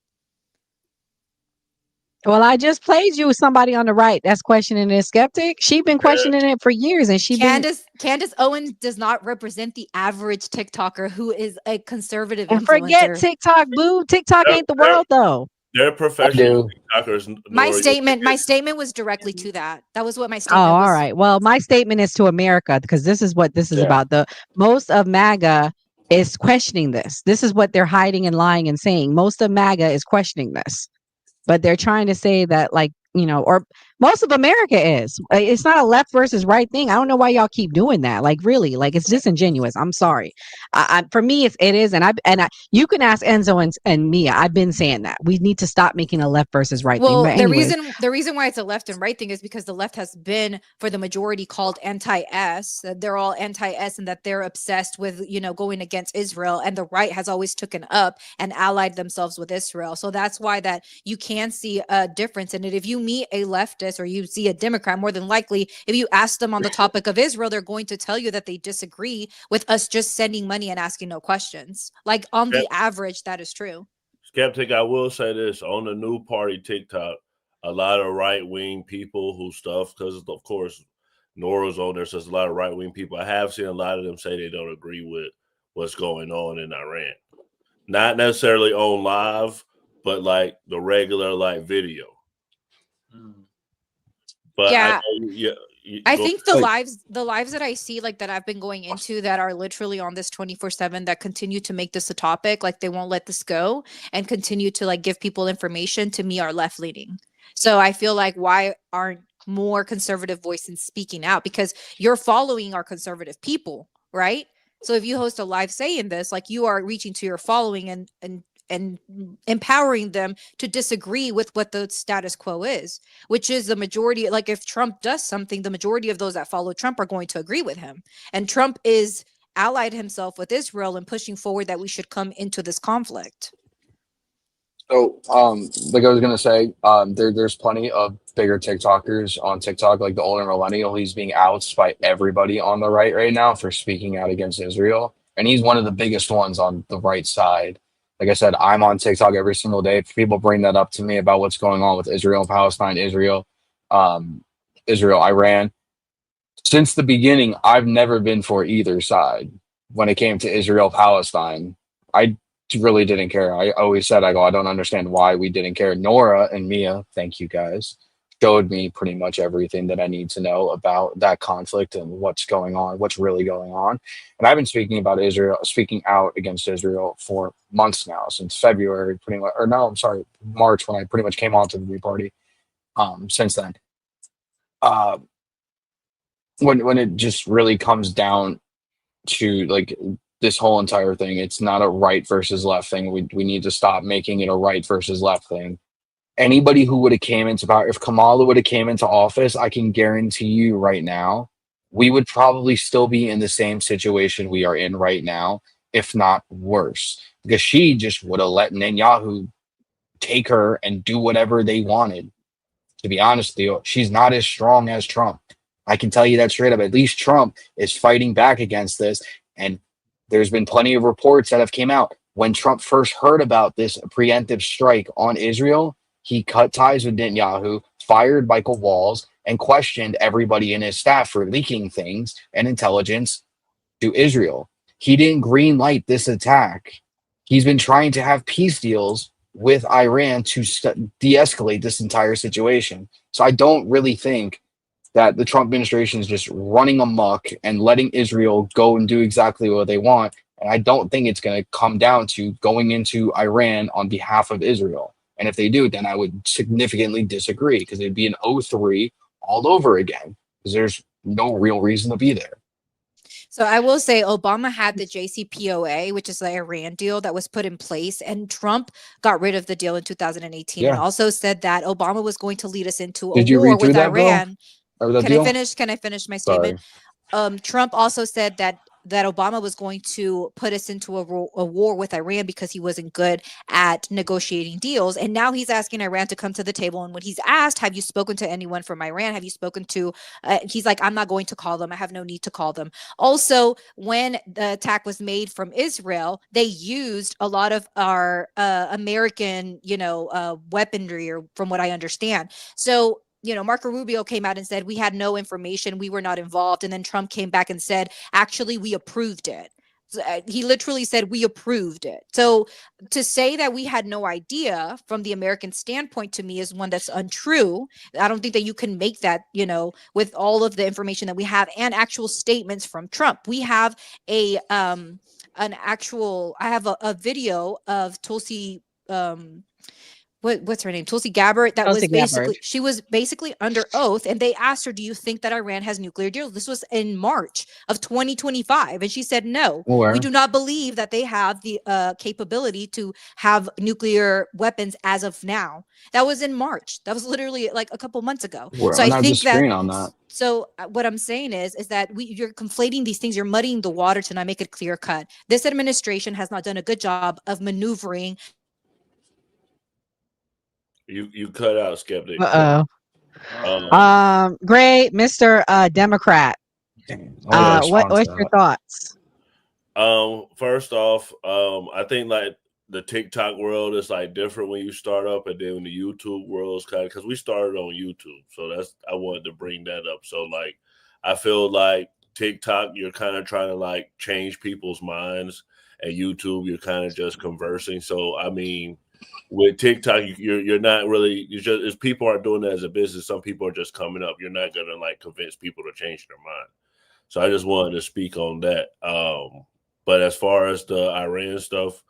Well, I just played you with somebody on the right that's questioning this. Skeptic. She's been questioning it for years, and Candace Owens does not represent the average TikToker who is a conservative and influencer. Forget TikTok, boo. TikTok ain't the world, though. They're professional TikTokers. My Nora. statement was directly to that. That was what my Oh, statement was. all right. Well, my statement is to America because this is what this is about. The most of MAGA is questioning this. This is what they're hiding and lying and saying. Most of MAGA is questioning this, but they're trying to say that, like, you know, or most of America is. It's not a left versus right thing. I don't know why y'all keep doing that. Like, really, like, it's disingenuous. I'm sorry. For me, it is, and you can ask Enzo and Mia. I've been saying that we need to stop making a left versus right thing. But anyways, the reason why it's a left and right thing is because the left has been, for the majority, called anti-S. That they're all anti-S and that they're obsessed with, you know, going against Israel, and the right has always taken up and allied themselves with Israel. So that's why that you can see a difference in it. If you meet a leftist or you see a Democrat, more than likely, if you ask them on the topic of Israel, they're going to tell you that they disagree with us just sending money and asking no questions. Like, on the average, that is true. Skeptic, I will say this, on the new party TikTok, a lot of right-wing people who stuff, because of course Nora's on there, so there's a lot of right-wing people. I have seen a lot of them say they don't agree with what's going on in Iran. Not necessarily on live, but like the regular like video. But yeah, I go think the lives that I see, like, that I've been going into that are literally on this 24/7 that continue to make this a topic, like they won't let this go and continue to like give people information, to me are left leaning. So I feel like, why aren't more conservative voices speaking out? Because you're following our conservative people, right? So if you host a live saying this, like, you are reaching to your following and empowering them to disagree with what the status quo is, which is the majority. Like, if Trump does something, the majority of those that follow Trump are going to agree with him. And Trump is allied himself with Israel and pushing forward that we should come into this conflict. So, like I was gonna say, there's plenty of bigger TikTokers on TikTok, like the older millennial. He's being outed by everybody on the right now for speaking out against Israel, and he's one of the biggest ones on the right side. Like I said, I'm on TikTok every single day. People bring that up to me about what's going on with Israel, Palestine, Israel, Iran. Since the beginning, I've never been for either side. When it came to Israel, Palestine, I really didn't care. I always said, I don't understand why we didn't care. Nora and Mia, thank you guys, showed me pretty much everything that I need to know about that conflict and what's going on, what's really going on. And I've been speaking about Israel, speaking out against Israel for months now, since February, pretty much, or no, I'm sorry, March, when I pretty much came onto the Green Party. Since then, when it just really comes down to like this whole entire thing, it's not a right versus left thing. We need to stop making it a right versus left thing. Anybody who would have came into power, if Kamala would have came into office, I can guarantee you right now, we would probably still be in the same situation we are in right now, if not worse, because she just would have let Netanyahu take her and do whatever they wanted. To be honest with you, she's not as strong as Trump. I can tell you that straight up. At least Trump is fighting back against this. And there's been plenty of reports that have came out. When Trump first heard about this preemptive strike on Israel, he cut ties with Netanyahu, fired Michael Walls, and questioned everybody in his staff for leaking things and intelligence to Israel. He didn't green light this attack. He's been trying to have peace deals with Iran to de-escalate this entire situation. So I don't really think that the Trump administration is just running amok and letting Israel go and do exactly what they want. And I don't think it's going to come down to going into Iran on behalf of Israel. And if they do, then I would significantly disagree, because it'd be an 0-3 all over again, because there's no real reason to be there. So I will say Obama had the JCPOA, which is the Iran deal that was put in place, and Trump got rid of the deal in 2018 and also said that Obama was going to lead us into a war with Iran. Can I finish my statement? Trump also said that Obama was going to put us into a war with Iran because he wasn't good at negotiating deals. And now he's asking Iran to come to the table. And when he's asked, have you spoken to anyone from Iran? Have you spoken to, he's like, I'm not going to call them. I have no need to call them. Also, when the attack was made from Israel, they used a lot of our American, weaponry, or from what I understand. So, Marco Rubio came out and said, we had no information. We were not involved. And then Trump came back and said, actually, we approved it. He literally said we approved it. So to say that we had no idea from the American standpoint, to me, is one that's untrue. I don't think that you can make that, with all of the information that we have and actual statements from Trump. We have I have a video of Tulsi, what's her name? Tulsi Gabbard. She was basically under oath, and they asked her, do you think that Iran has nuclear deals? This was in March of 2025. And she said, no, we do not believe that they have the capability to have nuclear weapons as of now. That was in March. That was literally like a couple months ago. So I think that. So what I'm saying is that you're conflating these things. You're muddying the water to not make it clear cut. This administration has not done a good job of maneuvering. You cut out, Skeptic. Great, Mr. Democrat. What's your thoughts? First off, I think like the TikTok world is like different when you start up, and then the YouTube world is kind of, because we started on YouTube, so I wanted to bring that up. So like, I feel like TikTok, you're kind of trying to like change people's minds, and YouTube, you're kind of just conversing. So I mean, with TikTok, you're not really, if people aren't doing that as a business, some people are just coming up. You're not gonna like convince people to change their mind. So I just wanted to speak on that. But as far as the Iran stuff,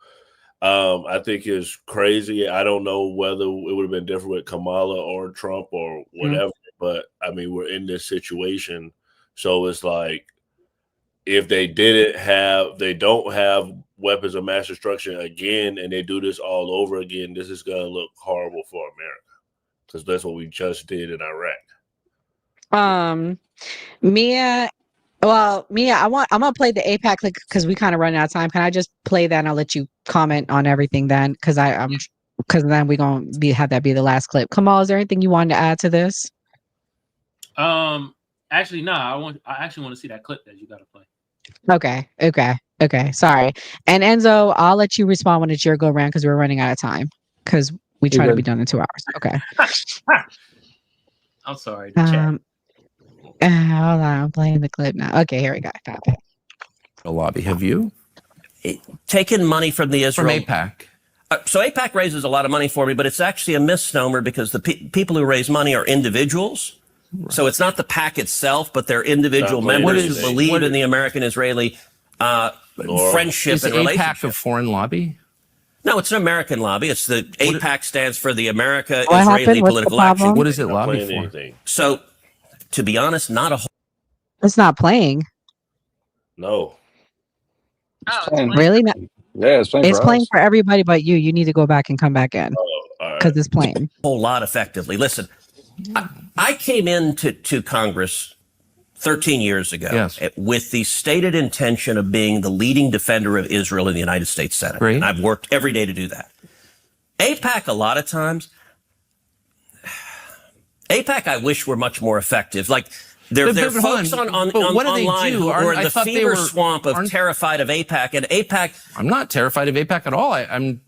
I think it's crazy. I don't know whether it would have been different with Kamala or Trump or whatever, but I mean, we're in this situation. So it's like, if they don't have weapons of mass destruction again, and they do this all over again, this is going to look horrible for America, because that's what we just did in Iraq. Mia, I'm gonna play the AIPAC clip because we kind of run out of time. Can I just play that and I'll let you comment on everything then? Because then we're gonna have that be the last clip. Kamal, is there anything you wanted to add to this? Actually, no. I actually want to see that clip that you got to play. Okay. Sorry. And Enzo, I'll let you respond when it's your go round because we're running out of time because we try to be done in 2 hours. Okay. I'm sorry. Hold on, I'm playing the clip now. Okay, here we go. A lobby. Have you taken money from the Israel from AIPAC? So AIPAC raises a lot of money for me, but it's actually a misnomer because the people who raise money are individuals. Right. So it's not the PAC itself, but they're individual members who believe in the American-Israeli friendship and relationship. AIPAC a foreign lobby? No, it's an American lobby. It's the AIPAC stands for the America-Israeli Political Action. What is it lobby for? So, to be honest, not a whole. It's not playing. No. Oh, really? Not? Yeah, it's playing. It's playing for everybody but you. You need to go back and come back in because it's playing a whole lot effectively. Listen, I came into Congress 13 years ago with the stated intention of being the leading defender of Israel in the United States Senate. Great. And I've worked every day to do that. AIPAC, a lot of times, AIPAC, I wish were much more effective. Like, there are folks online who are in the fever swamp of terrified of AIPAC, and AIPAC. I'm not terrified of AIPAC at all.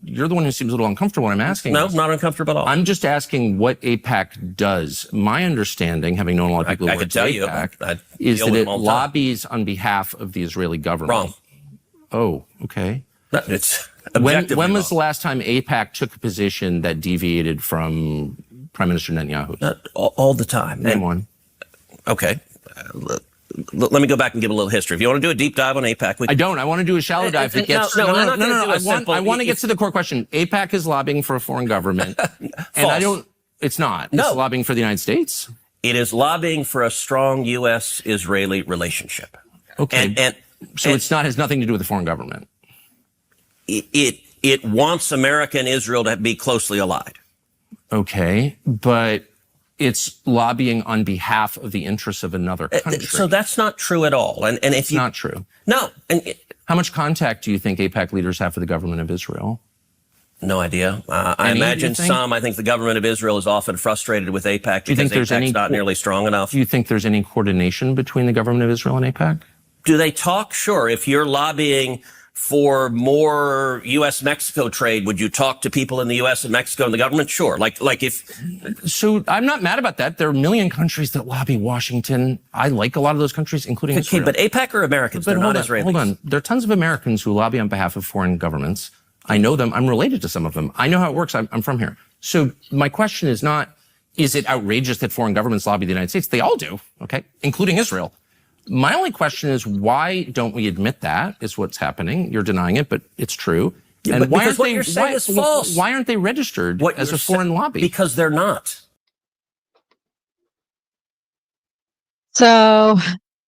You're the one who seems a little uncomfortable when I'm asking. No, not uncomfortable at all. I'm just asking what AIPAC does. My understanding, having known a lot of people who work at AIPAC, is that it lobbies on behalf of the Israeli government. Wrong. Oh, okay. It's when was the last time AIPAC took a position that deviated from Prime Minister Netanyahu? All the time. Name one. Okay. Let me go back and give a little history. If you want to do a deep dive on AIPAC, I don't. I want to do a shallow dive. No. I want to get to the core question. AIPAC is lobbying for a foreign government, and I don't. It's not. It's lobbying for the United States. It is lobbying for a strong U.S.-Israeli relationship. Okay. So it's not has nothing to do with the foreign government. It wants America and Israel to be closely allied. Okay, but it's lobbying on behalf of the interests of another country. So that's not true at all. And if it's not true. No. How much contact do you think AIPAC leaders have with the government of Israel? No idea. I imagine some. I think the government of Israel is often frustrated with AIPAC because AIPAC's not nearly strong enough. Do you think there's any coordination between the government of Israel and AIPAC? Do they talk? Sure. If you're lobbying for more U.S.-Mexico trade? Would you talk to people in the U.S. and Mexico and the government? Sure. Like if. So I'm not mad about that. There are a million countries that lobby Washington. I like a lot of those countries, including Israel. But AIPAC are Americans. They're not Israelis. Hold on. There are tons of Americans who lobby on behalf of foreign governments. I know them. I'm related to some of them. I know how it works. I'm from here. So my question is not, is it outrageous that foreign governments lobby the United States? They all do, okay, including Israel. My only question is, why don't we admit that is what's happening? You're denying it, but it's true. Yeah, and why aren't false. Why aren't they registered as a foreign lobby? Because they're not. So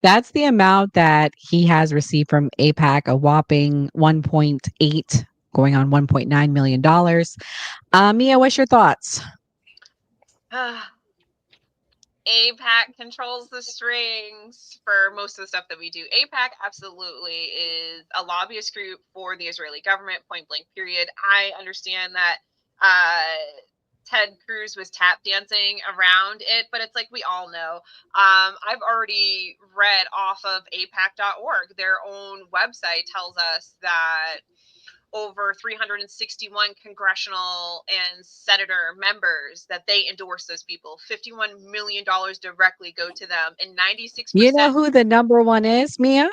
that's the amount that he has received from AIPAC, a whopping 1.8 going on $1.9 million. Mia, what's your thoughts? AIPAC controls the strings for most of the stuff that we do. AIPAC absolutely is a lobbyist group for the Israeli government, point blank, period. I understand that Ted Cruz was tap dancing around it, but it's like we all know. I've already read off of AIPAC.org. Their own website tells us that over 361 congressional and senator members that they endorse those people. $51 million directly go to them, and 96%. You know who the number one is, Mia?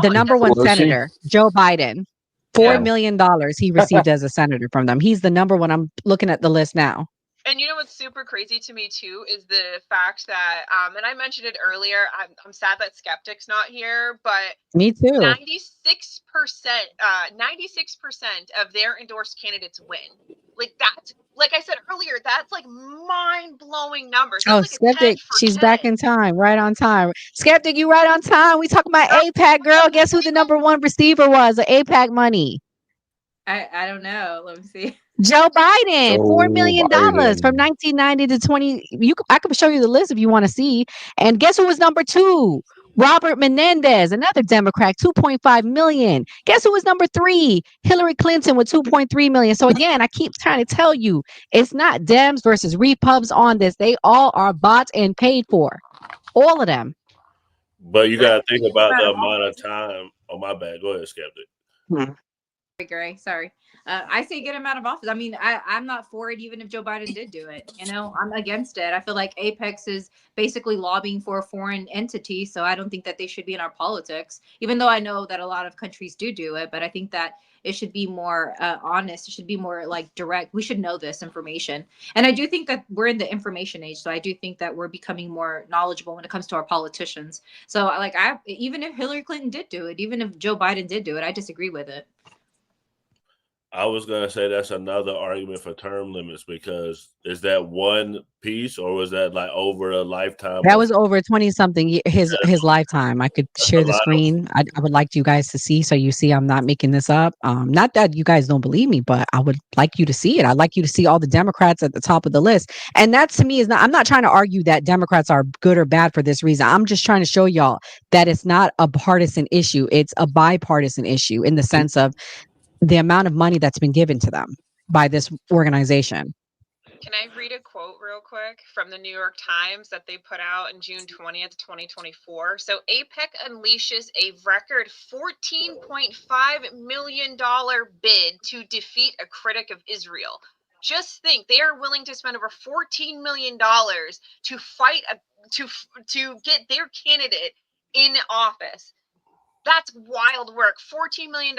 The number one senator, Joe Biden. $4 million he received as a senator from them. He's the number one. I'm looking at the list now. And you know what's super crazy to me too is the fact that, and I mentioned it earlier. I'm sad that Skeptic's not here, but me too. 96%, 96% of their endorsed candidates win. Like that's, like I said earlier, that's like mind-blowing numbers. That's Oh, like Skeptic, she's back in time, right on time. Skeptic, you right on time. We talking about AIPAC, girl. Guess who the number one receiver was of AIPAC money? I don't know. Let me see. Joe Biden, $4 million from 1990 to 20. I could show you the list if you want to see. And guess who was number two? Robert Menendez, another Democrat, 2.5 million. Guess who was number three? Hillary Clinton with 2.3 million. So again, I keep trying to tell you, it's not Dems versus Repubs on this. They all are bought and paid for. All of them. But you got to think about the amount of time. Oh, my bad. Go ahead, Skeptic. Gray, sorry. I say get him out of office. I mean, I'm not for it, even if Joe Biden did do it. You know, I'm against it. I feel like Apex is basically lobbying for a foreign entity, so I don't think that they should be in our politics, even though I know that a lot of countries do it. But I think that it should be more honest. It should be more like direct. We should know this information. And I do think that we're in the information age. So I do think that we're becoming more knowledgeable when it comes to our politicians. So like, even if Hillary Clinton did do it, even if Joe Biden did do it, I disagree with it. I was going to say that's another argument for term limits, because is that one piece or was that like over a lifetime? That was over 20 something his lifetime. I could share the screen. I would like you guys to see, so you see I'm not making this up. Not that you guys don't believe me, but I would like you to see it. I'd like you to see all the Democrats at the top of the list. And that to me is not, I'm not trying to argue that Democrats are good or bad for this reason. I'm just trying to show y'all that it's not a partisan issue. It's a bipartisan issue in the sense of the amount of money that's been given to them by this organization. Can I read a quote real quick from the New York Times that they put out in June 20th, 2024? So AIPAC unleashes a record $14.5 million bid to defeat a critic of Israel. Just think, they are willing to spend over $14 million to fight to get their candidate in office. That's wild work. $14 million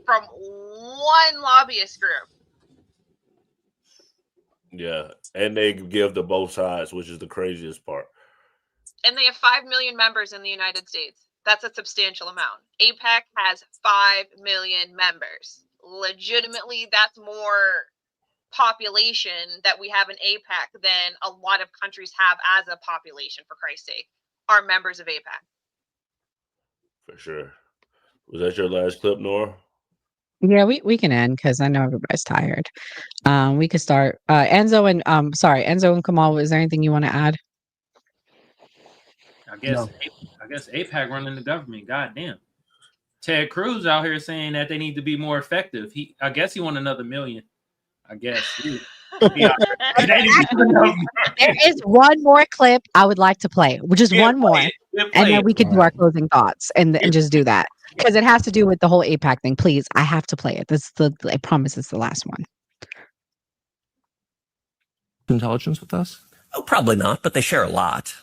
from one lobbyist group. Yeah, and they give to both sides, which is the craziest part. And they have 5 million members in the United States. That's a substantial amount. AIPAC has 5 million members. Legitimately, that's more population that we have in AIPAC than a lot of countries have as a population, for Christ's sake, are members of AIPAC. For sure. Was that your last clip, Nora? Yeah, we can end because I know everybody's tired. We could start. Enzo and Kamal, is there anything you want to add? I guess AIPAC running the government. Goddamn. Ted Cruz out here saying that they need to be more effective. I guess he won another million. I guess. There is one more clip I would like to play, which is one more. And then we could do our closing thoughts and just do that. Because it has to do with the whole AIPAC thing. Please, I have to play it. I promise it's the last one. Intelligence with us? Oh, probably not, but they share a lot.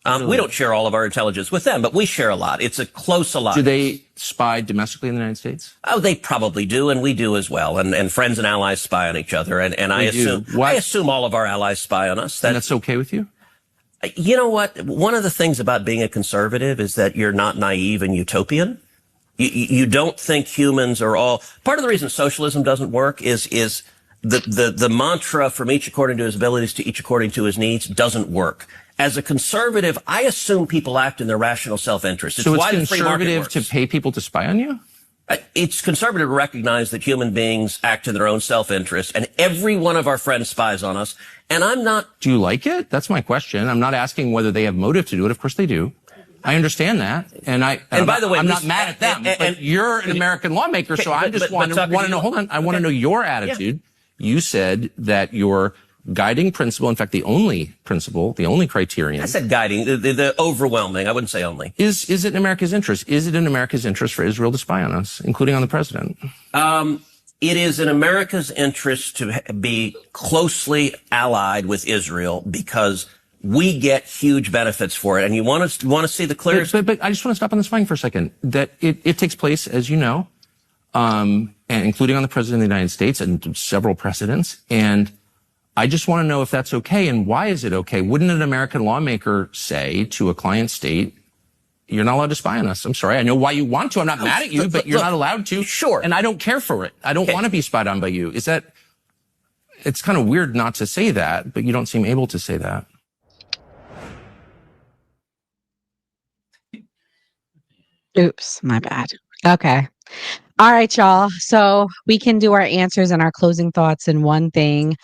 We don't share all of our intelligence with them, but we share a lot. It's a close alliance. Do they spy domestically in the United States? Oh, they probably do, and we do as well. And friends and allies spy on each other. And I assume all of our allies spy on us. And that's okay with you? You know what? One of the things about being a conservative is that you're not naive and utopian. You don't think humans are all. Part of the reason socialism doesn't work is the mantra from each according to his abilities to each according to his needs doesn't work. As a conservative, I assume people act in their rational self-interest. So it's conservative to pay people to spy on you? It's conservative to recognize that human beings act in their own self-interest, and every one of our friends spies on us. And I'm not. Do you like it? That's my question. I'm not asking whether they have motive to do it. Of course they do. I understand that. And by the way, I'm not mad at them. But you're an American lawmaker, so I just want to know. Hold on. I want to know your attitude. Yeah. You said that your guiding principle, in fact, the only principle, the only criterion. I said guiding, the overwhelming. I wouldn't say only. Is it in America's interest? Is it in America's interest for Israel to spy on us, including on the president? It is in America's interest to be closely allied with Israel because we get huge benefits for it. And you want to see the clearest. But I just want to stop on this fine for a second. That it takes place, as you know, and including on the president of the United States and several precedents. And I just want to know if that's okay and why is it okay? Wouldn't an American lawmaker say to a client state, you're not allowed to spy on us? I'm sorry. I know why you want to. I'm not mad at you, but you're not allowed to. Sure. And I don't care for it. I don't want to be spied on by you. It's kind of weird not to say that, but you don't seem able to say that. Oops, my bad. Okay. All right, y'all. So we can do our answers and our closing thoughts in one thing.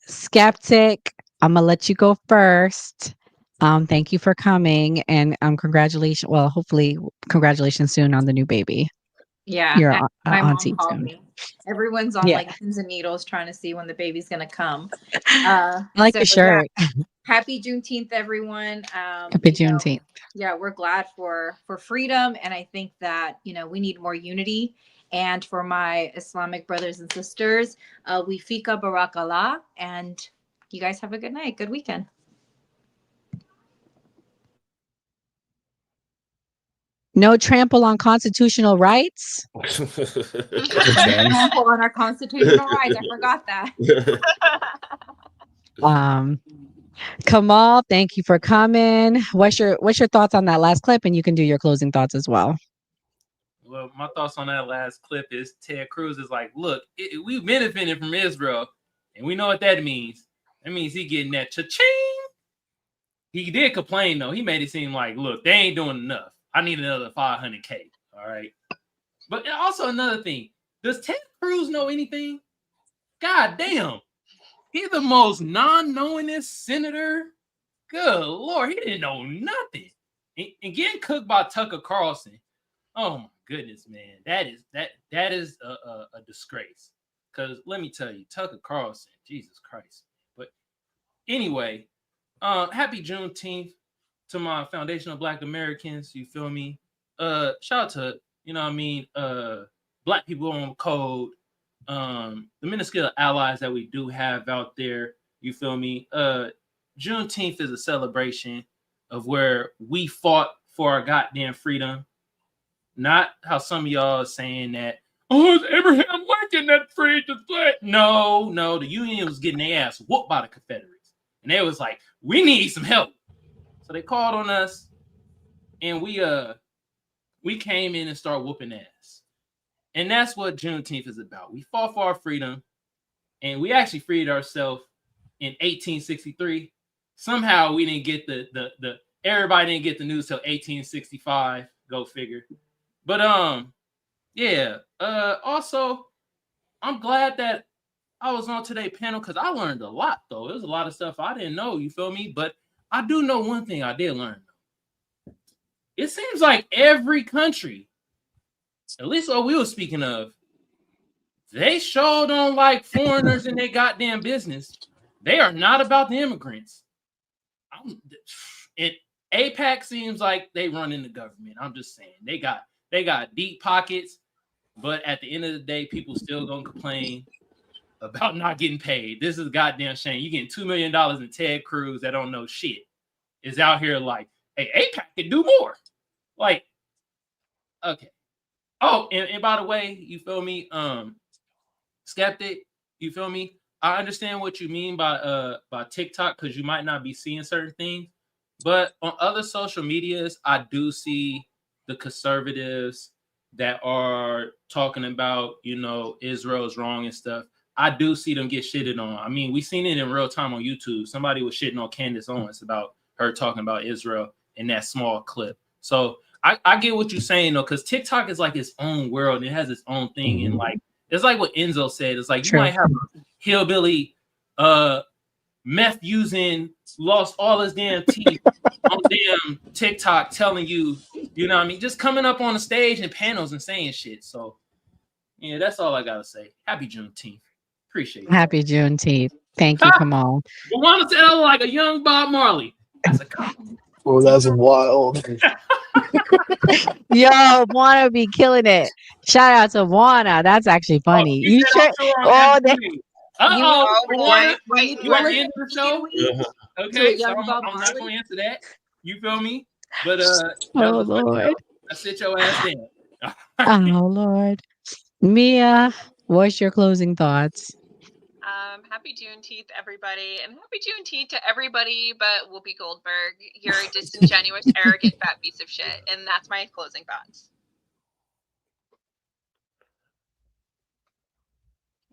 Skeptic, I'm gonna let you go first. Thank you for coming and congratulations. Well, hopefully congratulations soon on the new baby. Yeah, Your my mom auntie called soon. me. Everyone's on Yeah. like pins and needles trying to see when the baby's gonna come. I like the shirt. Happy Juneteenth, everyone. Happy Juneteenth. Yeah, we're glad for freedom, and I think that we need more unity. And for my Islamic brothers and sisters, we fika barak Allah, and you guys have a good night, good weekend. No trample on constitutional rights. Trample on our constitutional rights. I forgot that. Kamal, thank you for coming. What's your thoughts on that last clip? And you can do your closing thoughts as well. Well, my thoughts on that last clip is Ted Cruz is like, look, we benefited from Israel, and we know what that means. That means he getting that cha-ching. He did complain, though. He made it seem like, look, they ain't doing enough. I need another 500K, all right? But also another thing, does Ted Cruz know anything? God damn. He's the most non-knowingest senator. Good Lord, he didn't know nothing. And getting cooked by Tucker Carlson. Oh, my goodness, man. That is a disgrace. Because let me tell you, Tucker Carlson, Jesus Christ. But anyway, happy Juneteenth to my foundational Black Americans. You feel me? Shout out to, Black people on code. The minuscule allies that we do have out there. You feel me? Juneteenth is a celebration of where we fought for our goddamn freedom. Not how some of y'all are saying that, oh, it's Abraham Lincoln that freed the flag. No, the Union was getting their ass whooped by the Confederates. And they was like, we need some help. So they called on us, and we came in and started whooping ass. And that's what Juneteenth is about. We fought for our freedom, and we actually freed ourselves in 1863. Somehow we didn't get everybody didn't get the news till 1865. Go figure. But also, I'm glad that I was on today's panel because I learned a lot, though. There's a lot of stuff I didn't know, you feel me? But I do know one thing I did learn. It seems like every country, at least what we were speaking of, they sure don't like foreigners in their goddamn business. They are not about the immigrants. AIPAC seems like they running the government. I'm just saying they got deep pockets, but at the end of the day, people still gonna complain about not getting paid. This is a goddamn shame. You getting $2 million in Ted Cruz that don't know shit is out here like, hey, AIPAC can do more. Like, okay. Oh, and by the way, you feel me? Skeptic, you feel me? I understand what you mean by TikTok, because you might not be seeing certain things. But on other social medias, I do see the conservatives that are talking about, Israel's wrong and stuff. I do see them get shitted on. I mean, we seen it in real time on YouTube. Somebody was shitting on Candace Owens about her talking about Israel in that small clip. So I get what you're saying, though, because TikTok is like its own world and it has its own thing. And like, it's like what Enzo said. It's like, you might have a hillbilly meth using, lost all his damn teeth on damn TikTok telling you, what I mean, just coming up on the stage and panels and saying shit. So yeah, that's all I gotta say. Happy Juneteenth. Appreciate it. Happy Juneteenth. Thank you, Kamal. You want to tell like a young Bob Marley. That's a compliment. Oh, that's wild. Yo, Juana be killing it. Shout out to Juana. That's actually funny. You sure? Oh, You want to end the show? Okay, so I'm not going to answer that. You feel me? But oh Lord, I sit your ass down. Oh Lord, Mia, what's your closing thoughts? Happy Juneteenth, everybody, and happy Juneteenth to everybody but Whoopi Goldberg. You're a disingenuous, arrogant, fat piece of shit, and that's my closing thoughts.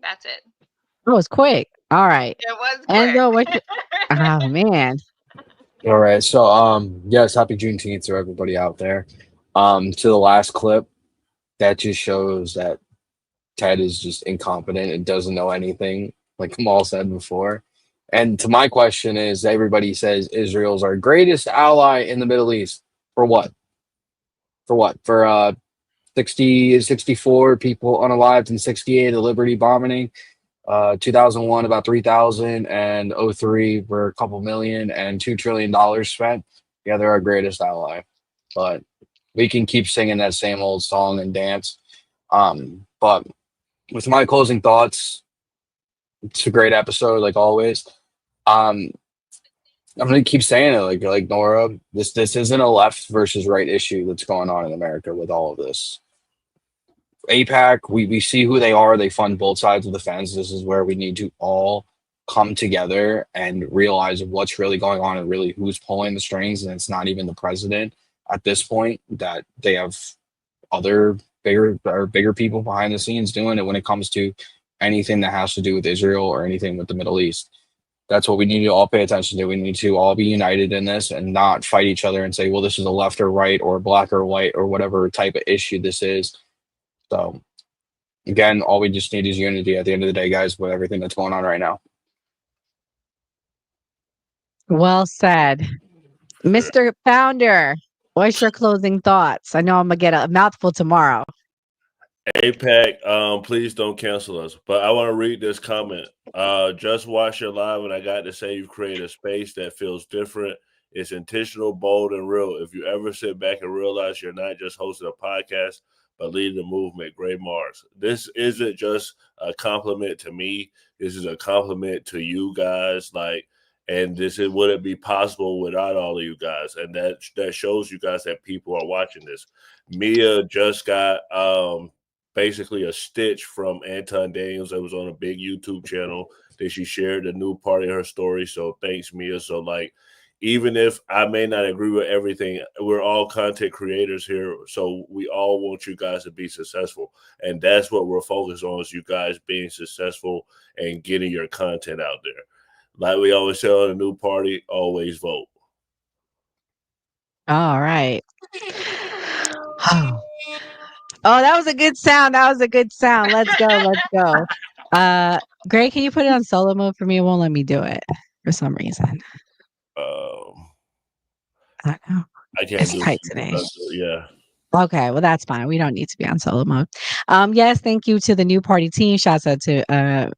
That's it. It was quick. All right. It was quick. Enzo, what oh man. All right. So yes, happy Juneteenth to everybody out there. To the last clip, that just shows that Ted is just incompetent and doesn't know anything, like Kamal said before. And to my question is, everybody says Israel's our greatest ally in the Middle East. For what? For what? For 64 people unalived in 68, the Liberty bombing. 2001, about 3,000, and 03 were a couple million, and $2 trillion spent. Yeah, they're our greatest ally. But we can keep singing that same old song and dance. But with my closing thoughts, it's a great episode, like always. I'm gonna keep saying it, like Nora. This isn't a left versus right issue that's going on in America with all of this. AIPAC, we see who they are. They fund both sides of the fence. This is where we need to all come together and realize what's really going on and really who's pulling the strings. And it's not even the president at this point, that they have other bigger people behind the scenes doing it when it comes to anything that has to do with Israel or anything with the Middle East. That's what we need to all pay attention to. We need to all be united in this and not fight each other and say, well, this is a left or right or black or white or whatever type of issue this is. So again, all we just need is unity at the end of the day, guys, with everything that's going on right now. Well said. Mr. Founder, what's your closing thoughts? I know I'm going to get a mouthful tomorrow. AIPAC, please don't cancel us. But I want to read this comment. Just watch your live, and I got to say you've created a space that feels different. It's intentional, bold, and real. If you ever sit back and realize you're not just hosting a podcast, but leading the movement, great marks. This isn't just a compliment to me. This is a compliment to you guys. And this wouldn't be possible without all of you guys. And that shows you guys that people are watching this. Mia just got basically a stitch from Anton Daniels that was on a big YouTube channel that she shared a new part of her story. So thanks, Mia. So even if I may not agree with everything, we're all content creators here. So we all want you guys to be successful. And that's what we're focused on, is you guys being successful and getting your content out there. Like we always say on a new party, always vote. All right. Oh, that was a good sound. Let's go. Greg, can you put it on solo mode for me? It won't let me do it for some reason. I don't know. I can't it's tight today. Yeah. Okay, well that's fine. We don't need to be on solo mode. Yes, thank you to the new party team. Shouts out to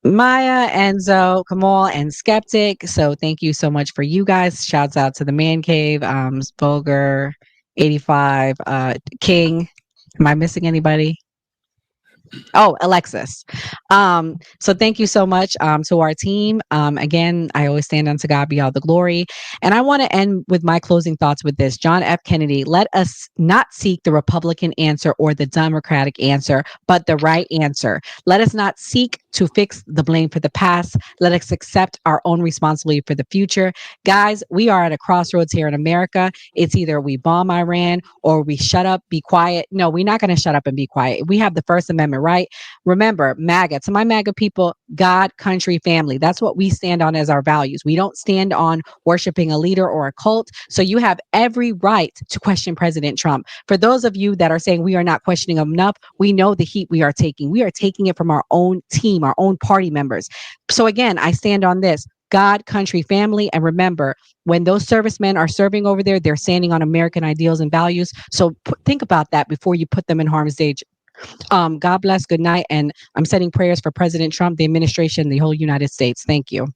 Maya, Enzo, Kamal, and Skeptic. So thank you so much for you guys. Shouts out to the Man Cave, Spolger, 85, King. Am I missing anybody? Oh, Alexis. So thank you so much to our team. Again, I always stand unto God be all the glory. And I want to end with my closing thoughts with this. John F. Kennedy, let us not seek the Republican answer or the Democratic answer, but the right answer. Let us not seek to fix the blame for the past. Let us accept our own responsibility for the future. Guys, we are at a crossroads here in America. It's either we bomb Iran or we shut up, be quiet. No, we're not going to shut up and be quiet. We have the First Amendment, right? Remember, MAGA, to my MAGA people, God, country, family. That's what we stand on as our values. We don't stand on worshiping a leader or a cult. So you have every right to question President Trump. For those of you that are saying we are not questioning him enough, we know the heat we are taking. We are taking it from our own team, our own party members. So again, I stand on this. God, country, family. And remember, when those servicemen are serving over there, they're standing on American ideals and values. So think about that before you put them in harm's danger. God bless. Good night. And I'm sending prayers for President Trump, the administration, the whole United States. Thank you.